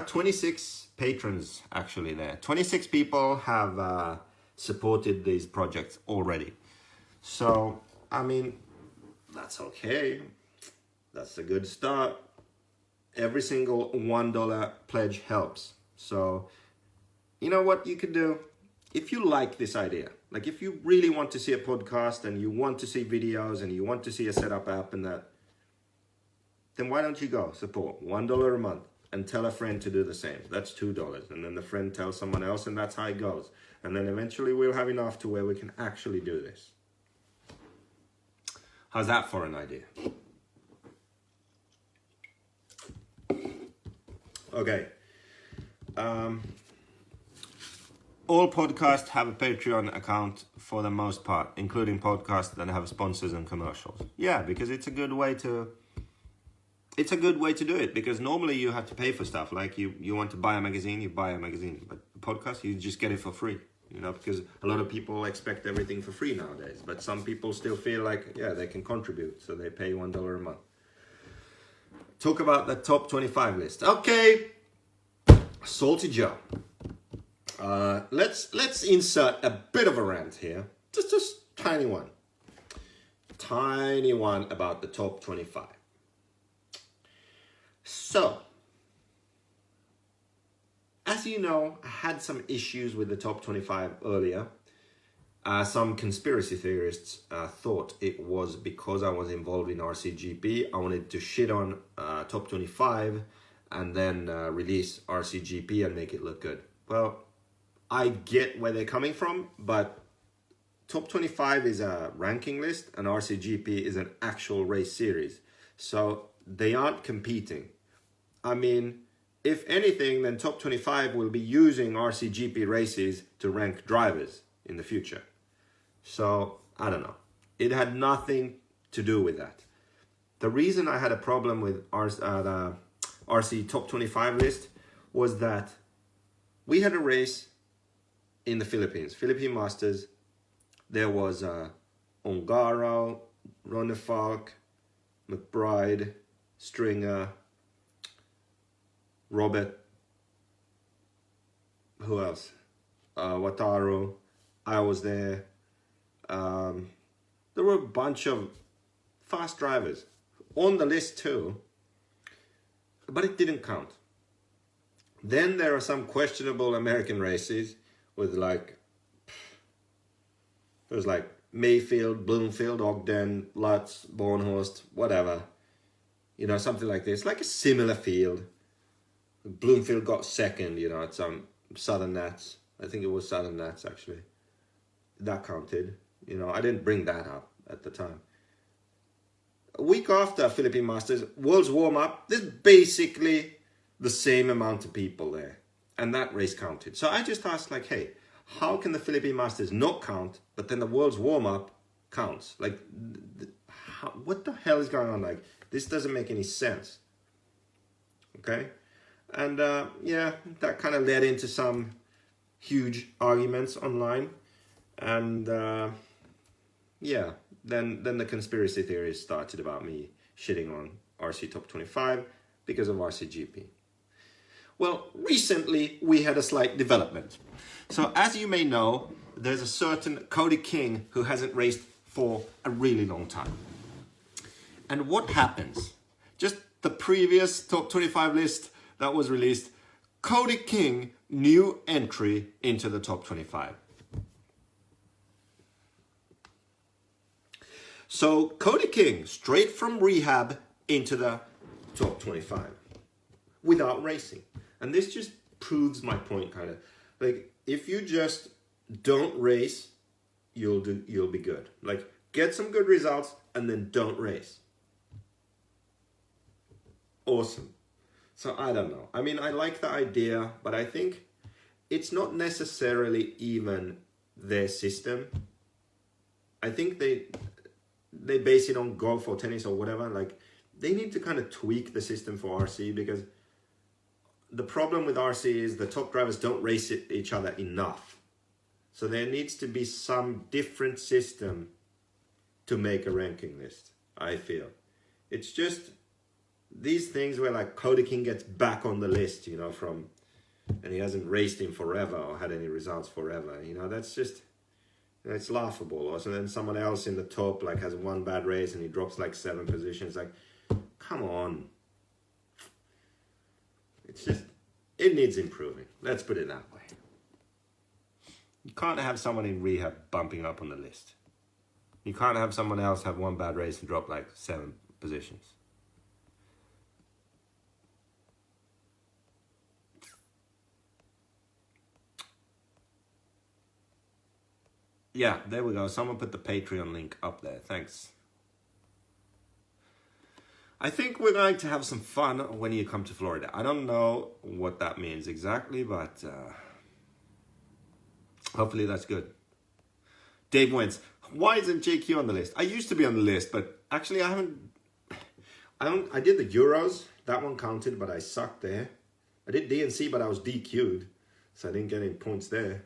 26 patrons actually there. 26 people have supported these projects already. So, I mean, that's okay. That's a good start. Every single $1 pledge helps. So, you know what you could do? If you like this idea, like if you really want to see a podcast and you want to see videos and you want to see a setup app and that, then why don't you go support $1 a month and tell a friend to do the same. That's $2. And then the friend tells someone else, and that's how it goes. And then eventually we'll have enough to where we can actually do this. How's that for an idea? Okay. All podcasts have a Patreon account for the most part, including podcasts that have sponsors and commercials. Yeah, because it's a good way to do it, because normally you have to pay for stuff. Like you want to buy a magazine, you buy a magazine. But a podcast, you just get it for free. You know, because a lot of people expect everything for free nowadays. But some people still feel like, yeah, they can contribute. So they pay $1 a month. Talk about the top 25 list. Okay. Salty Joe. Let's insert a bit of a rant here. Just tiny one. Tiny one about the top 25. So, as you know, I had some issues with the top 25 earlier. Some conspiracy theorists thought it was because I was involved in RCGP. I wanted to shit on top 25 and then release RCGP and make it look good. Well, I get where they're coming from, but top 25 is a ranking list and RCGP is an actual race series. So they aren't competing. I mean, if anything, then top 25 will be using RCGP races to rank drivers in the future. So, I don't know. It had nothing to do with that. The reason I had a problem with the RC top 25 list was that we had a race in the Philippines, Philippine Masters. There was Ongaro, Ronefalk, McBride, Stringer, Robert, who else? Wataru. I was there. There were a bunch of fast drivers on the list too, but it didn't count. Then there are some questionable American races with there's like Mayfield, Bloomfield, Ogden, Lutz, Bornhorst, whatever. You know, something like this, like a similar field. Bloomfield got second, you know, at some Southern Nats. I think it was Southern Nats, actually. That counted. You know, I didn't bring that up at the time. A week after Philippine Masters, World's Warm-Up, there's basically the same amount of people there. And that race counted. So I just asked, like, hey, how can the Philippine Masters not count, but then the World's Warm-Up counts? Like, what the hell is going on? Like, this doesn't make any sense. Okay? And yeah, that kind of led into some huge arguments online. And yeah, then the conspiracy theories started about me shitting on RC Top 25 because of RCGP. Well, recently we had a slight development. So as you may know, there's a certain Cody King who hasn't raced for a really long time. And what happens? Just the previous Top 25 list that was released, Cody King, new entry into the top 25. So Cody King, straight from rehab into the top 25 without racing. And this just proves my point, kind of. Like, if you just don't race, you'll be good. Like, get some good results and then don't race. Awesome. So I don't know. I mean, I like the idea, but I think it's not necessarily even their system. I think they base it on golf or tennis or whatever. Like, they need to kind of tweak the system for RC, because the problem with RC is the top drivers don't race each other enough. So there needs to be some different system to make a ranking list, I feel. It's just these things where like Cody King gets back on the list, you know, and he hasn't raced in forever or had any results forever, you know, that's just, it's laughable. Or so then someone else in the top like has one bad race and he drops like 7 positions. Like, come on. It's just, it needs improving. Let's put it that way. You can't have someone in rehab bumping up on the list. You can't have someone else have one bad race and drop like 7 positions. Yeah, there we go. Someone put the Patreon link up there. Thanks. I think we're going to have some fun when you come to Florida. I don't know what that means exactly, but hopefully that's good. Dave Wentz, why isn't JQ on the list? I used to be on the list, but actually I did the Euros. That one counted, but I sucked there. I did DNC, but I was DQ'd, so I didn't get any points there.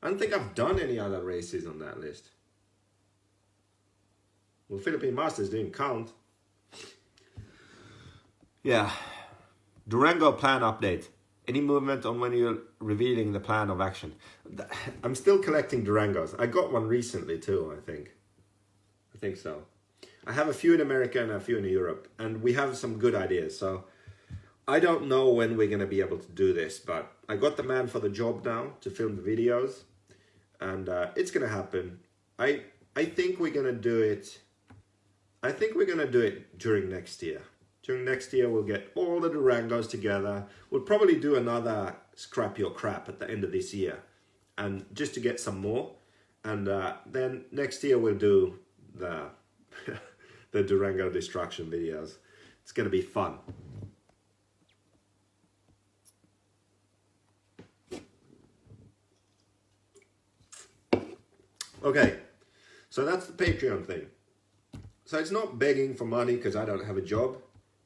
I don't think I've done any other races on that list. Well, Philippine Masters didn't count. Yeah. Durango plan update. Any movement on when you're revealing the plan of action? I'm still collecting Durangos. I got one recently too, I think. I think so. I have a few in America and a few in Europe. And we have some good ideas. So I don't know when we're going to be able to do this. But I got the man for the job now to film the videos. And it's going to happen. I think we're going to do it. I think we're going to do it during next year. During next year, we'll get all the Durangos together. We'll probably do another Scrap Your Crap at the end of this year. And just to get some more. And then next year, we'll do the, the Durango destruction videos. It's going to be fun. Okay, so that's the Patreon thing. So it's not begging for money because I don't have a job.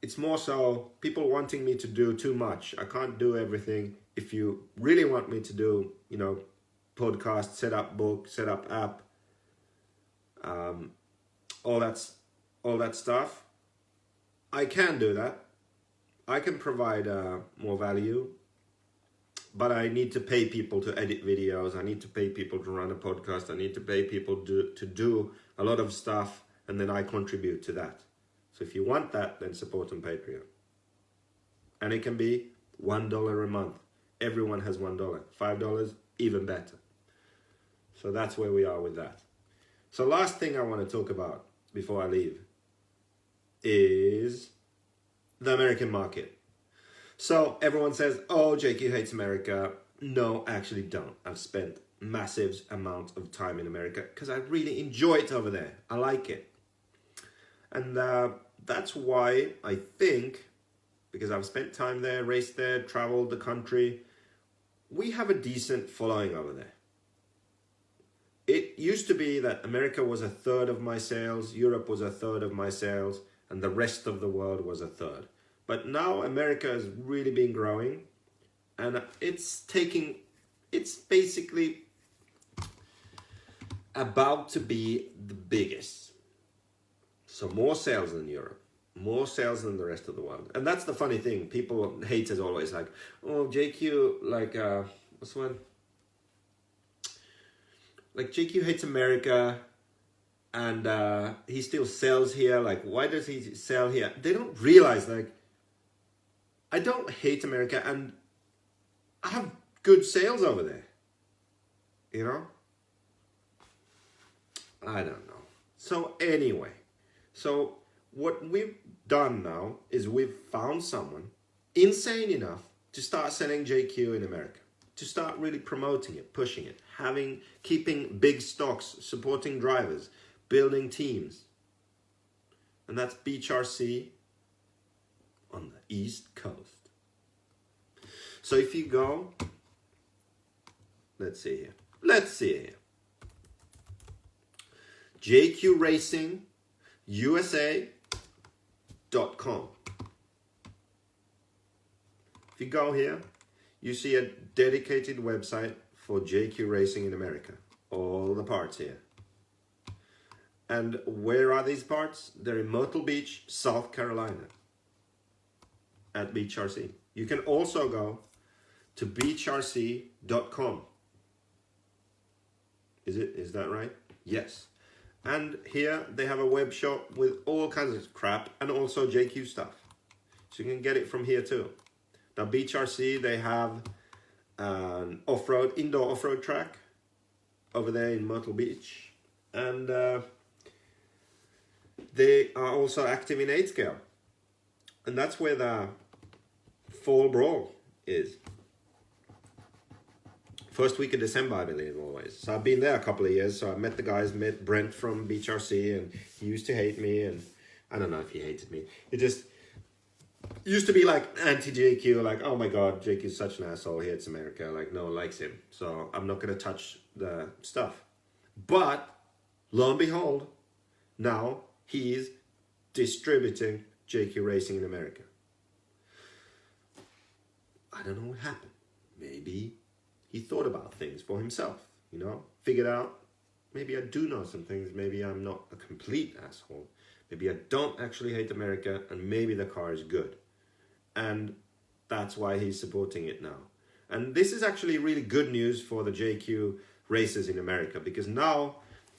It's more so people wanting me to do too much. I can't do everything. If you really want me to do, you know, podcast, set up book, set up app, all that stuff, I can do that. I can provide more value. But I need to pay people to edit videos. I need to pay people to run a podcast. I need to pay people to do a lot of stuff. And then I contribute to that. So if you want that, then support on Patreon. And it can be $1 a month. Everyone has $1. $5, even better. So that's where we are with that. So last thing I want to talk about before I leave is the American market. So everyone says, oh, JQ hates America. No, I actually don't. I've spent massive amount of time in America because I really enjoy it over there. I like it. And that's why I think, because I've spent time there, raced there, traveled the country, we have a decent following over there. It used to be that America was 1/3 of my sales, Europe was 1/3 of my sales, and the rest of the world was 1/3. But now America has really been growing, and it's basically about to be the biggest. So more sales than Europe, more sales than the rest of the world. And that's the funny thing. People hate us always like, oh, JQ, like, what's one? Like JQ hates America and he still sells here. Like, why does he sell here? They don't realize, like, I don't hate America, and I have good sales over there. You know? I don't know. So anyway, so what we've done now is we've found someone insane enough to start selling JQ in America, to start really promoting it, pushing it, keeping big stocks, supporting drivers, building teams. And that's Beach RC on the East Coast. So if you go, let's see here. JQ Racing USA.com. If you go here, you see a dedicated website for JQ Racing in America. All the parts here. And where are these parts? They're in Myrtle Beach, South Carolina, at Beach RC. You can also go to beachrc.com. Is that right? Yes. And here they have a web shop with all kinds of crap and also JQ stuff. So you can get it from here too. Now Beach RC, they have an indoor off-road track over there in Myrtle Beach. And they are also active in 8 scale. And that's where the Fall Brawl is. First week of December, I believe, always. So I've been there a couple of years. So I met the guys, met Brent from Beach RC, and he used to hate me. And I don't know if he hated me. It just used to be like anti-JQ, like, oh my God, JQ's such an asshole. He hates America. Like, no one likes him. So I'm not going to touch the stuff. But lo and behold, now he's distributing JQ Racing in America. I don't know what happened. Maybe he thought about things for himself, you know, figured out, maybe I do know some things, maybe I'm not a complete asshole, maybe I don't actually hate America, and maybe the car is good. And that's why he's supporting it now. And this is actually really good news for the JQ racers in America, because now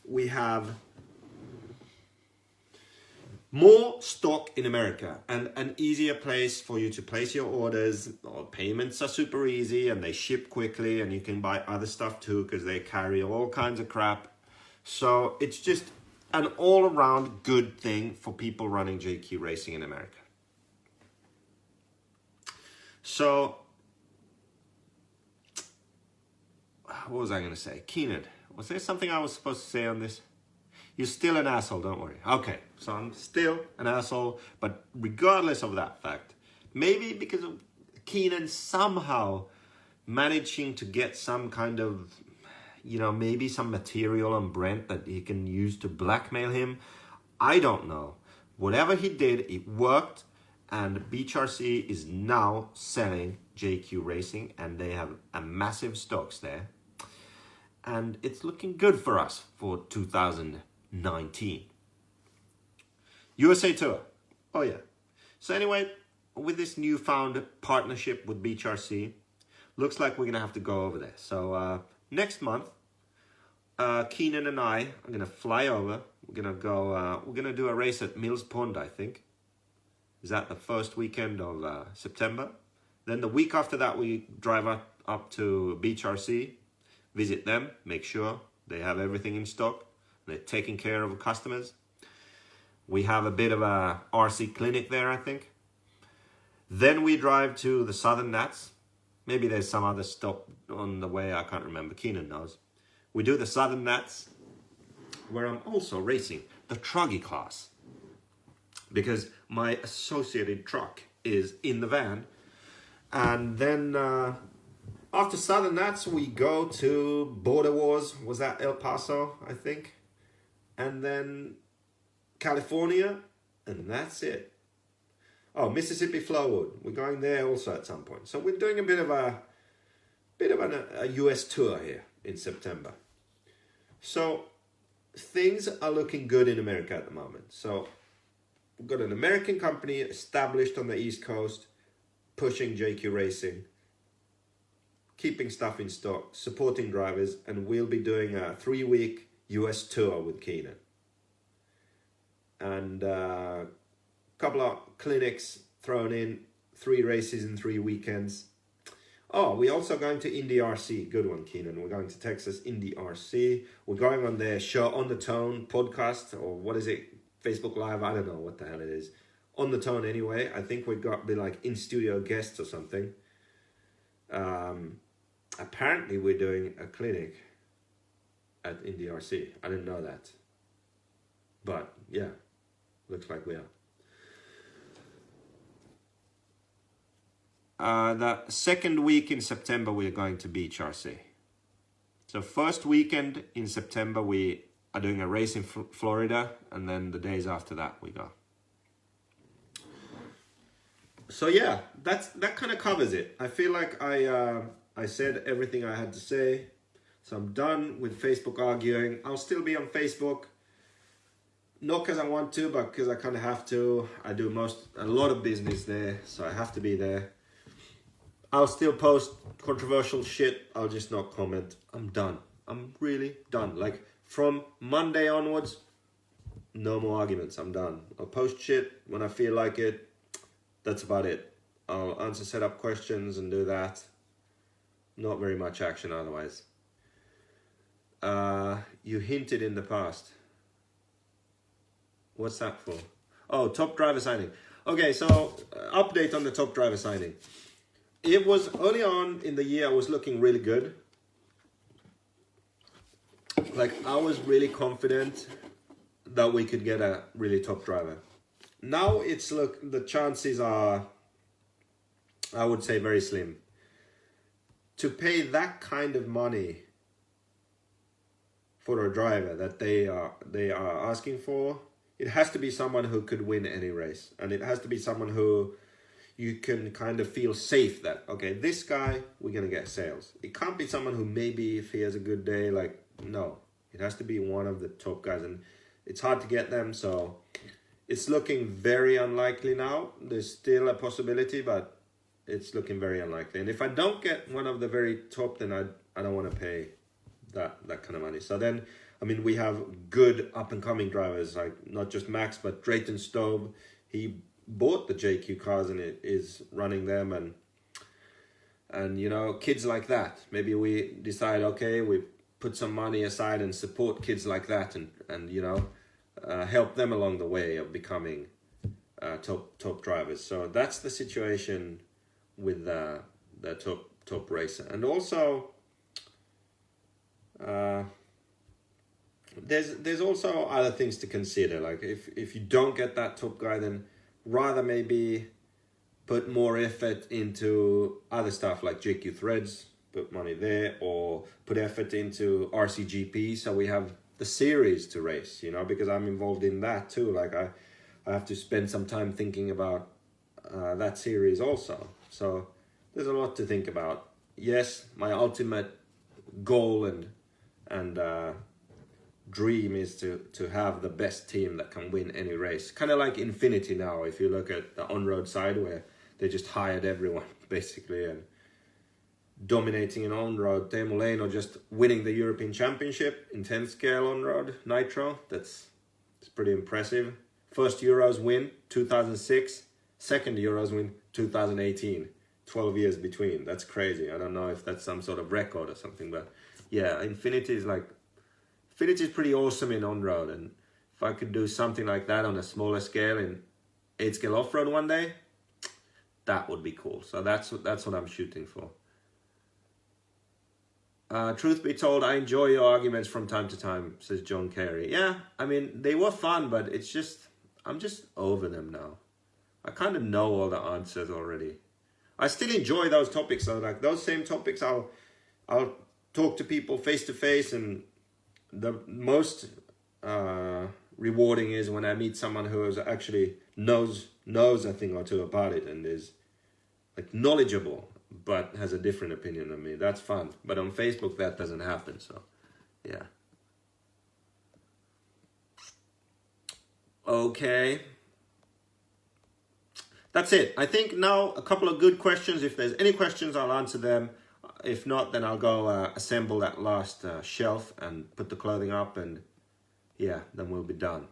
we have more stock in America and an easier place for you to place your orders. Payments are super easy and they ship quickly, and you can buy other stuff too because they carry all kinds of crap. So it's just an all-around good thing for people running JQ Racing in America. So, what was I going to say? Keenan, was there something I was supposed to say on this? You're still an asshole, don't worry. Okay, so I'm still an asshole, but regardless of that fact, maybe because of Keenan somehow managing to get some kind of, you know, maybe some material on Brent that he can use to blackmail him. I don't know. Whatever he did, it worked, and Beach RC is now selling JQ Racing, and they have a massive stocks there. And it's looking good for us for 2019. USA Tour. Oh yeah. So anyway, with this newfound partnership with Beach RC, looks like we're gonna have to go over there. So next month, Keenan and I are gonna fly over. We're gonna go. We're gonna do a race at Mills Pond, I think. Is that the first weekend of September? Then the week after that, we drive up to Beach RC, visit them, make sure they have everything in stock. They're taking care of customers. We have a bit of a RC clinic there, I think. Then we drive to the Southern Nats. Maybe there's some other stop on the way, I can't remember. Keenan knows. We do the Southern Nats, where I'm also racing the truggy class, because my associated truck is in the van. And then after Southern Nats, we go to Border Wars. Was that El Paso, I think? And then California, and that's it. Oh, Mississippi Flowwood. We're going there also at some point. So we're doing a bit of a US tour here in September. So things are looking good in America at the moment. So we've got an American company established on the East Coast, pushing JQ Racing, keeping stuff in stock, supporting drivers, and we'll be doing a 3-week US tour with Keenan. And a couple of clinics thrown in, 3 races in 3 weekends. Oh, we're also going to Indy RC. Good one, Keenan. We're going to Texas Indy RC. We're going on their show, On the Tone podcast, or what is it? Facebook Live? I don't know what the hell it is. On the Tone anyway. I think we've got to be like in-studio guests or something. Apparently we're doing a clinic at Indy RC. I didn't know that. But yeah, looks like we are. The second week in September, we're going to Beach RC. So first weekend in September, we are doing a race in Florida, and then the days after that we go. So yeah, that kind of covers it. I feel like I said everything I had to say. So I'm done with Facebook arguing. I'll still be on Facebook. Not because I want to, but because I kind of have to. I do a lot of business there, so I have to be there. I'll still post controversial shit. I'll just not comment. I'm done. I'm really done. Like from Monday onwards, no more arguments. I'm done. I'll post shit when I feel like it. That's about it. I'll answer setup questions and do that. Not very much action otherwise. You hinted in the past. What's that for? Oh, top driver signing. Okay, so update on the top driver signing. It was early on in the year, I was looking really good. Like I was really confident that we could get a really top driver. Now it's the chances are, I would say, very slim. To pay that kind of money for a driver that they are asking for, it has to be someone who could win any race, and it has to be someone who you can kind of feel safe that, okay, this guy, we're gonna get sales. It can't be someone who maybe if he has a good day, like, no, it has to be one of the top guys, and it's hard to get them, so it's looking very unlikely now. There's still a possibility, but it's looking very unlikely. And if I don't get one of the very top, then I don't want to pay that kind of money. So then, I mean, we have good up-and-coming drivers, like not just Max, but Drayton Stobe. He bought the JQ cars and it is running them, and you know, kids like that. Maybe we decide, okay, we put some money aside and support kids like that, and you know, help them along the way of becoming top drivers. So that's the situation with the top racer. And also there's also other things to consider. Like if you don't get that top guy, then rather maybe put more effort into other stuff like JQ Threads, put money there, or put effort into RCGP, so we have the series to race, you know, because I'm involved in that too. Like I have to spend some time thinking about that series also. So there's a lot to think about. Yes, my ultimate goal and dream is to have the best team that can win any race. Kind of like Infinity now, if you look at the on-road side, where they just hired everyone basically and dominating in on-road. Teemu Leino just winning the European Championship in 10th scale on-road nitro. It's pretty impressive. First Euros win 2006, second Euros win 2018. 12 years between. That's crazy. I don't know if that's some sort of record or something, but yeah, Infinity is pretty awesome in on-road, and if I could do something like that on a smaller scale in 8 scale off-road one day, that would be cool. So that's what I'm shooting for. Truth be told, I enjoy your arguments from time to time, says John Carey. Yeah, I mean, they were fun, but it's just, I'm just over them now. I kind of know all the answers already. I still enjoy those topics, though. Like those same topics, I'll talk to people face to face, and the most rewarding is when I meet someone who is actually knows a thing or two about it and is like knowledgeable, but has a different opinion than me. That's fun. But on Facebook, that doesn't happen. So, yeah. Okay. That's it. I think now a couple of good questions. If there's any questions, I'll answer them. If not, then I'll go assemble that last shelf and put the clothing up, and yeah, then we'll be done.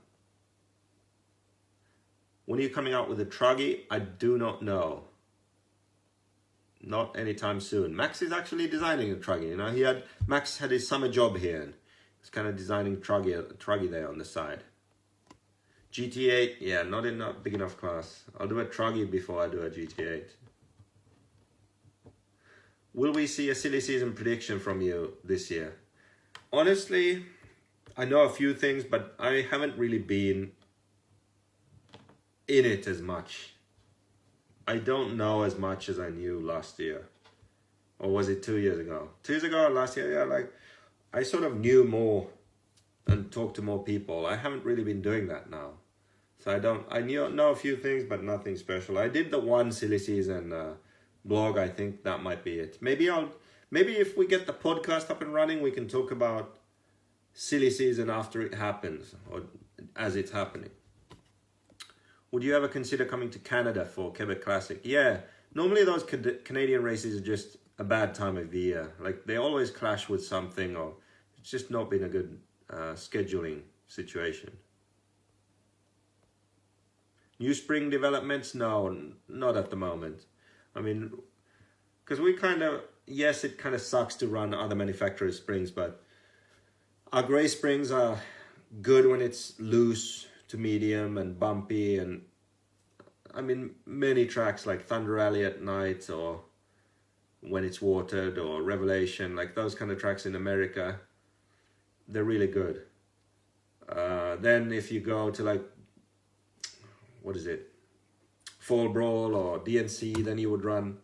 When are you coming out with a truggy? I do not know. Not anytime soon. Max is actually designing a truggy. You know, Max had his summer job here, and he's kind of designing truggy there on the side. GT8, yeah, not in a big enough class. I'll do a truggy before I do a GT8. Will we see a silly season prediction from you this year? Honestly, I know a few things, but I haven't really been in it as much. I don't know as much as I knew last year. Or was it 2 years ago? 2 years ago or last year? Yeah, like I sort of knew more and talk to more people. I haven't really been doing that now. So I know a few things, but nothing special. I did the one silly season blog. I think that might be it. Maybe if we get the podcast up and running, we can talk about silly season after it happens or as it's happening. Would you ever consider coming to Canada for Quebec Classic? Yeah, normally those Canadian races are just a bad time of the year. Like they always clash with something, or it's just not been a good scheduling situation. New spring developments? No, not at the moment. I mean, because yes, it kind of sucks to run other manufacturers' springs, but our gray springs are good when it's loose to medium and bumpy, and I mean, many tracks like Thunder Alley at night, or when it's watered, or Revelation, like those kind of tracks in America, they're really good. Then if you go to like, what is it, Fall Brawl or DNC, then you would run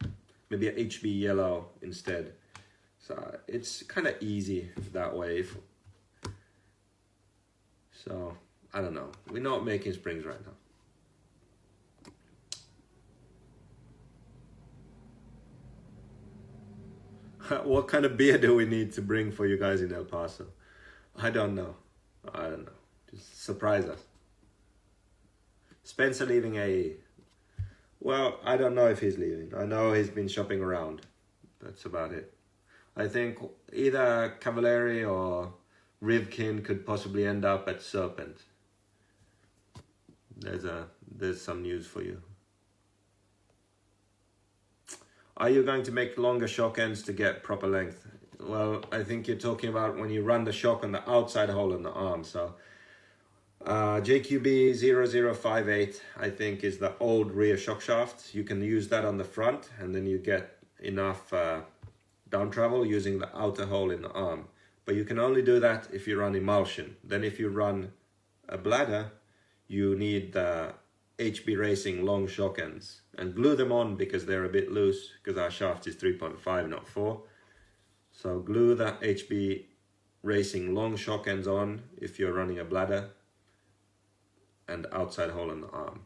maybe a HB yellow instead. So it's kind of easy that way. So I don't know. We're not making springs right now. What kind of beer do we need to bring for you guys in El Paso? I don't know. Just surprise us. Spencer leaving AE. Well, I don't know if he's leaving. I know he's been shopping around. That's about it. I think either Cavalieri or Rivkin could possibly end up at Serpent. There's some news for you. Are you going to make longer shock ends to get proper length? Well, I think you're talking about when you run the shock on the outside hole on the arm. So JQB 0058, I think, is the old rear shock shaft. You can use that on the front, and then you get enough down travel using the outer hole in the arm. But you can only do that if you run emulsion. Then if you run a bladder, you need the HB Racing long shock ends and glue them on because they're a bit loose, because our shaft is 3.5, not 4. So glue the HB Racing long shock ends on if you're running a bladder, and outside hole in the arm.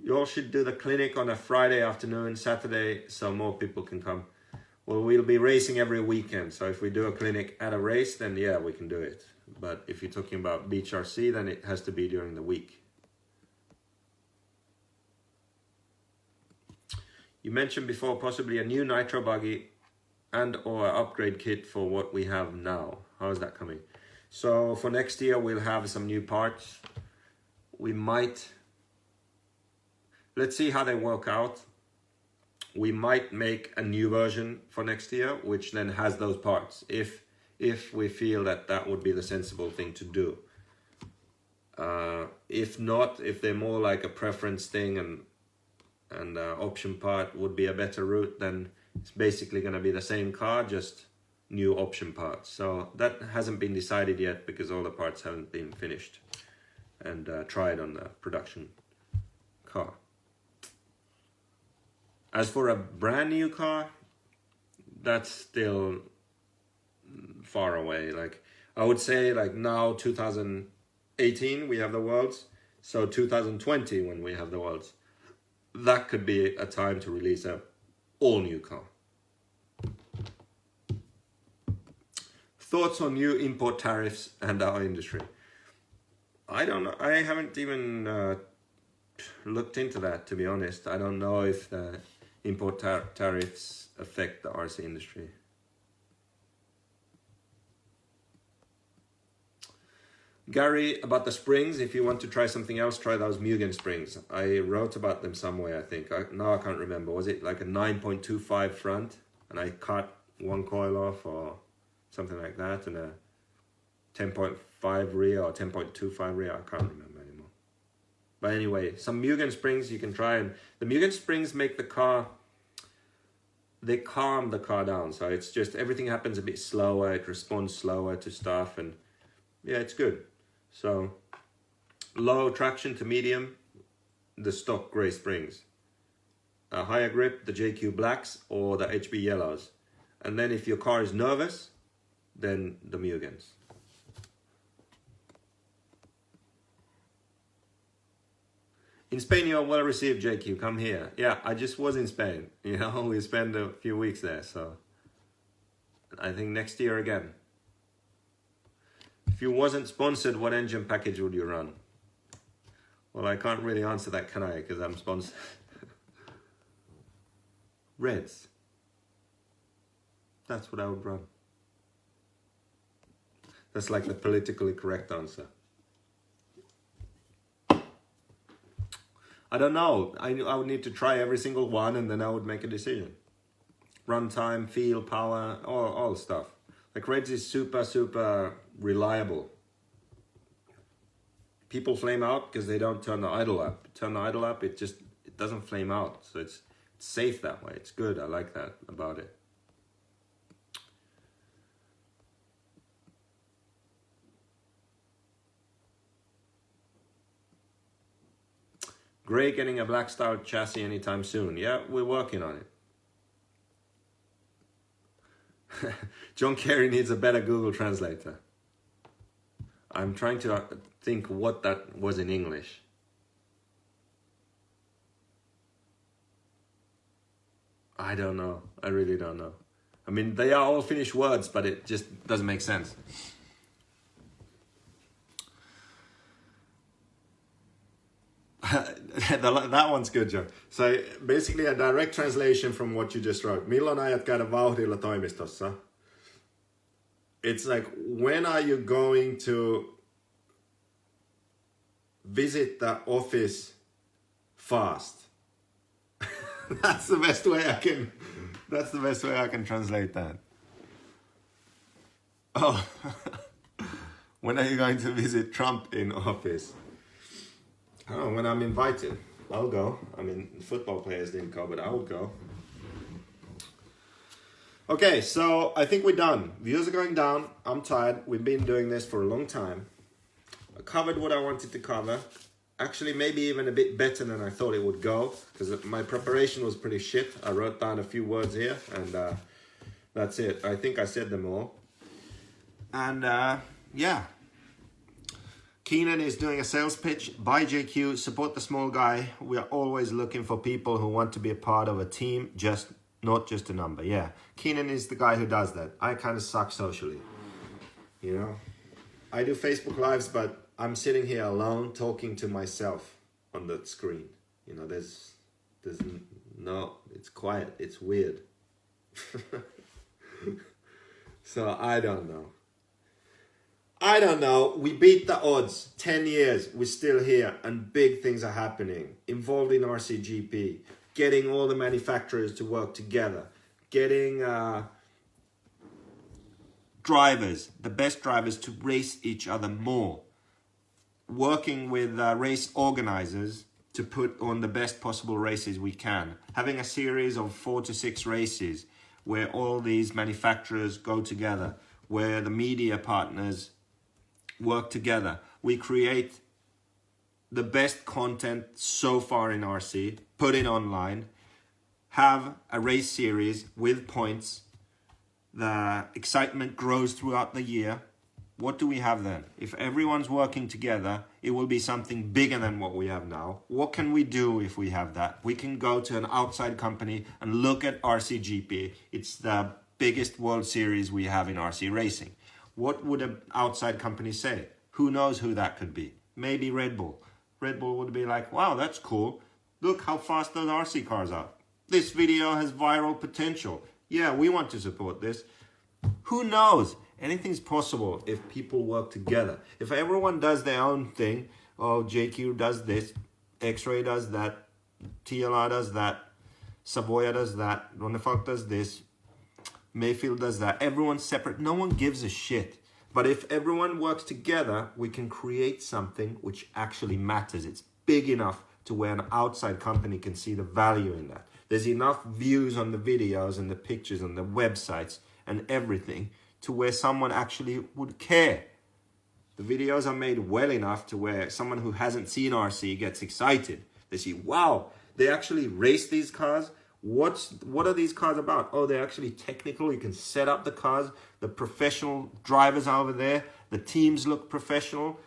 You all should do the clinic on a Friday afternoon, Saturday, so more people can come. Well, we'll be racing every weekend, so if we do a clinic at a race, then yeah, we can do it. But if you're talking about Beach RC, then it has to be during the week. You mentioned before possibly a new nitro buggy and or upgrade kit for what we have now. How is that coming? So for next year, we'll have some new parts. We might, let's see how they work out. We might make a new version for next year, which then has those parts, if we feel that that would be the sensible thing to do. If not, if they're more like a preference thing and option part would be a better route, then it's basically going to be the same car, just new option parts. So that hasn't been decided yet because all the parts haven't been finished and tried on the production car. As for a brand new car, that's still far away. Like I would say, like now 2018 we have the Worlds, so 2020 when we have the Worlds, that could be a time to release a all new car. Thoughts on new import tariffs and our industry? I don't know. I haven't even looked into that, to be honest. I don't know if the import tariffs affect the RC industry. Gary, about the springs, if you want to try something else, try those Mugen springs. I wrote about them somewhere, I think. Now I can't remember. Was it like a 9.25 front and I cut one coil off, or something like that, and a 10.5 rear or 10.25 rear? I can't remember anymore. But anyway, some Mugen springs you can try, and the Mugen springs make the car, they calm the car down. So it's just everything happens a bit slower, it responds slower to stuff, and yeah, it's good. So low traction to medium, the stock grey springs. A higher grip, the JQ blacks or the HB yellows. And then if your car is nervous, than the Mugens. In Spain, you are well received, JQ. Come here. Yeah, I just was in Spain. You know, we spent a few weeks there, so I think next year again. If you wasn't sponsored, what engine package would you run? Well, I can't really answer that, can I? Because I'm sponsored. Reds. That's what I would run. That's like the politically correct answer. I don't know. I would need to try every single one and then I would make a decision. Runtime, feel, power, all stuff. Like Reds is super reliable. People flame out because they don't turn the idle up. Turn the idle up, it doesn't flame out. So it's safe that way. It's good. I like that about it. Gray getting a black style chassis anytime soon. Yeah, we're working on it. John Kerry needs a better Google translator. I'm trying to think what that was in English. I don't know. I really don't know. I mean, they are all Finnish words, but it just doesn't make sense. That one's good, Joe. So basically a direct translation from what you just wrote. Milloin aiot käydä vauhdilla toimistossa? It's like, when are you going to visit the office fast? That's the best way I can translate that. Oh, when are you going to visit Trump in office? Oh, when I'm invited, I'll go. I mean, football players didn't go, but I'll go. Okay, so I think we're done. Views are going down. I'm tired. We've been doing this for a long time. I covered what I wanted to cover. Actually, maybe even a bit better than I thought it would go, because my preparation was pretty shit. I wrote down a few words here, and that's it. I think I said them all. And yeah. Keenan is doing a sales pitch. Buy JQ, support the small guy. We are always looking for people who want to be a part of a team, not just a number. Yeah, Keenan is the guy who does that. I kind of suck socially. You know, I do Facebook Lives, but I'm sitting here alone talking to myself on the screen. You know, there's no, it's quiet, it's weird. So I don't know. We beat the odds. 10 years, we're still here, and big things are happening. Involved in RCGP, getting all the manufacturers to work together, getting drivers, the best drivers, to race each other more, working with race organizers to put on the best possible races we can, having a series of 4 to 6 races where all these manufacturers go together, where the media partners work together. We create the best content so far in RC, put it online, have a race series with points. The excitement grows throughout the year. What do we have then? If everyone's working together, it will be something bigger than what we have now. What can we do if we have that? We can go to an outside company and look at RCGP. It's the biggest World Series we have in RC racing. What would an outside company say? Who knows who that could be? Maybe Red Bull. Red Bull would be like, wow, that's cool. Look how fast those RC cars are. This video has viral potential. Yeah, we want to support this. Who knows? Anything's possible if people work together. If everyone does their own thing, oh, JQ does this, X-Ray does that, TLR does that, Savoia does that, Ronefalk does this, Mayfield does that. Everyone's separate. No one gives a shit. But if everyone works together, we can create something which actually matters. It's big enough to where an outside company can see the value in that. There's enough views on the videos and the pictures and the websites and everything to where someone actually would care. The videos are made well enough to where someone who hasn't seen RC gets excited. They see, wow, they actually race these cars. What are these cars about? Oh, they're actually technical. You can set up the cars. The professional drivers are over there. The teams look professional.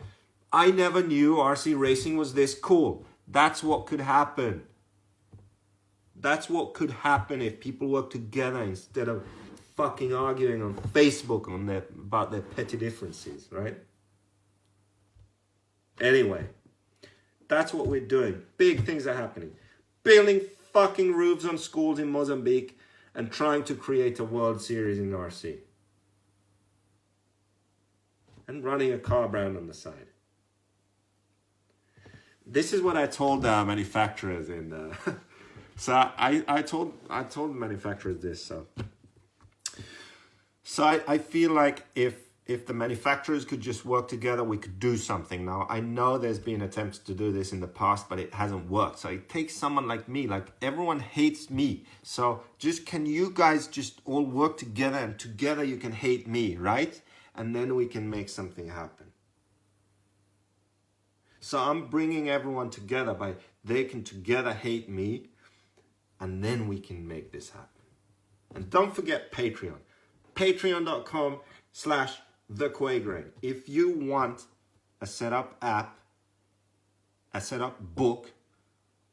I never knew RC racing was this cool. That's what could happen. That's what could happen if people work together instead of fucking arguing on Facebook about their petty differences, right? Anyway, that's what we're doing. Big things are happening. Building fucking roofs on schools in Mozambique and trying to create a World Series in RC. And running a car brand on the side. This is what I told manufacturers in. So I told manufacturers this. So I feel like if the manufacturers could just work together, we could do something. Now, I know there's been attempts to do this in the past, but it hasn't worked. So it takes someone like me, like everyone hates me. So can you guys just all work together, and together you can hate me, right? And then we can make something happen. So I'm bringing everyone together by they can together hate me, and then we can make this happen. And don't forget Patreon. Patreon.com/TheQuagraine. If you want a setup app, a setup book,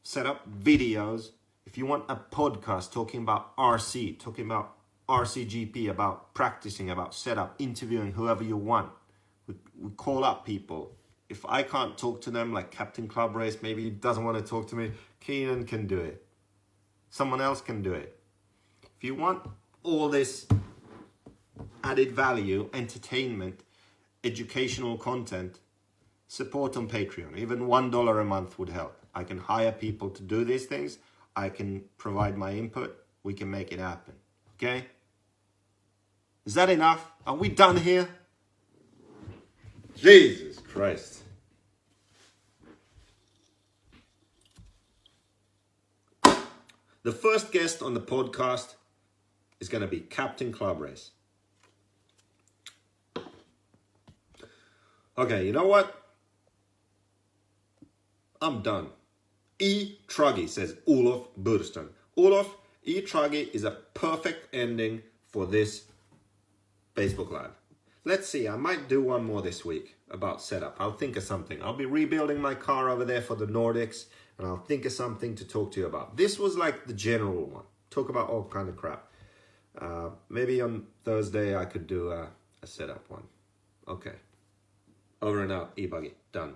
setup videos, if you want a podcast talking about RC, talking about RCGP, about practicing, about setup, interviewing whoever you want, we call up people. If I can't talk to them, like Captain Club Race, maybe he doesn't want to talk to me, Keenan can do it. Someone else can do it. If you want all this added value, entertainment, educational content, support on Patreon. Even $1 a month would help. I can hire people to do these things. I can provide my input. We can make it happen. Okay? Is that enough? Are we done here? Jesus Christ. The first guest on the podcast is going to be Captain Club Race. Okay, you know what? I'm done. E-Truggy, says Olof Burström. Olof, E-Truggy is a perfect ending for this Facebook Live. Let's see, I might do one more this week about setup. I'll think of something. I'll be rebuilding my car over there for the Nordics, and I'll think of something to talk to you about. This was like the general one. Talk about all kind of crap. Maybe on Thursday I could do a setup one. Okay. Over and out, E-Buggy. Done.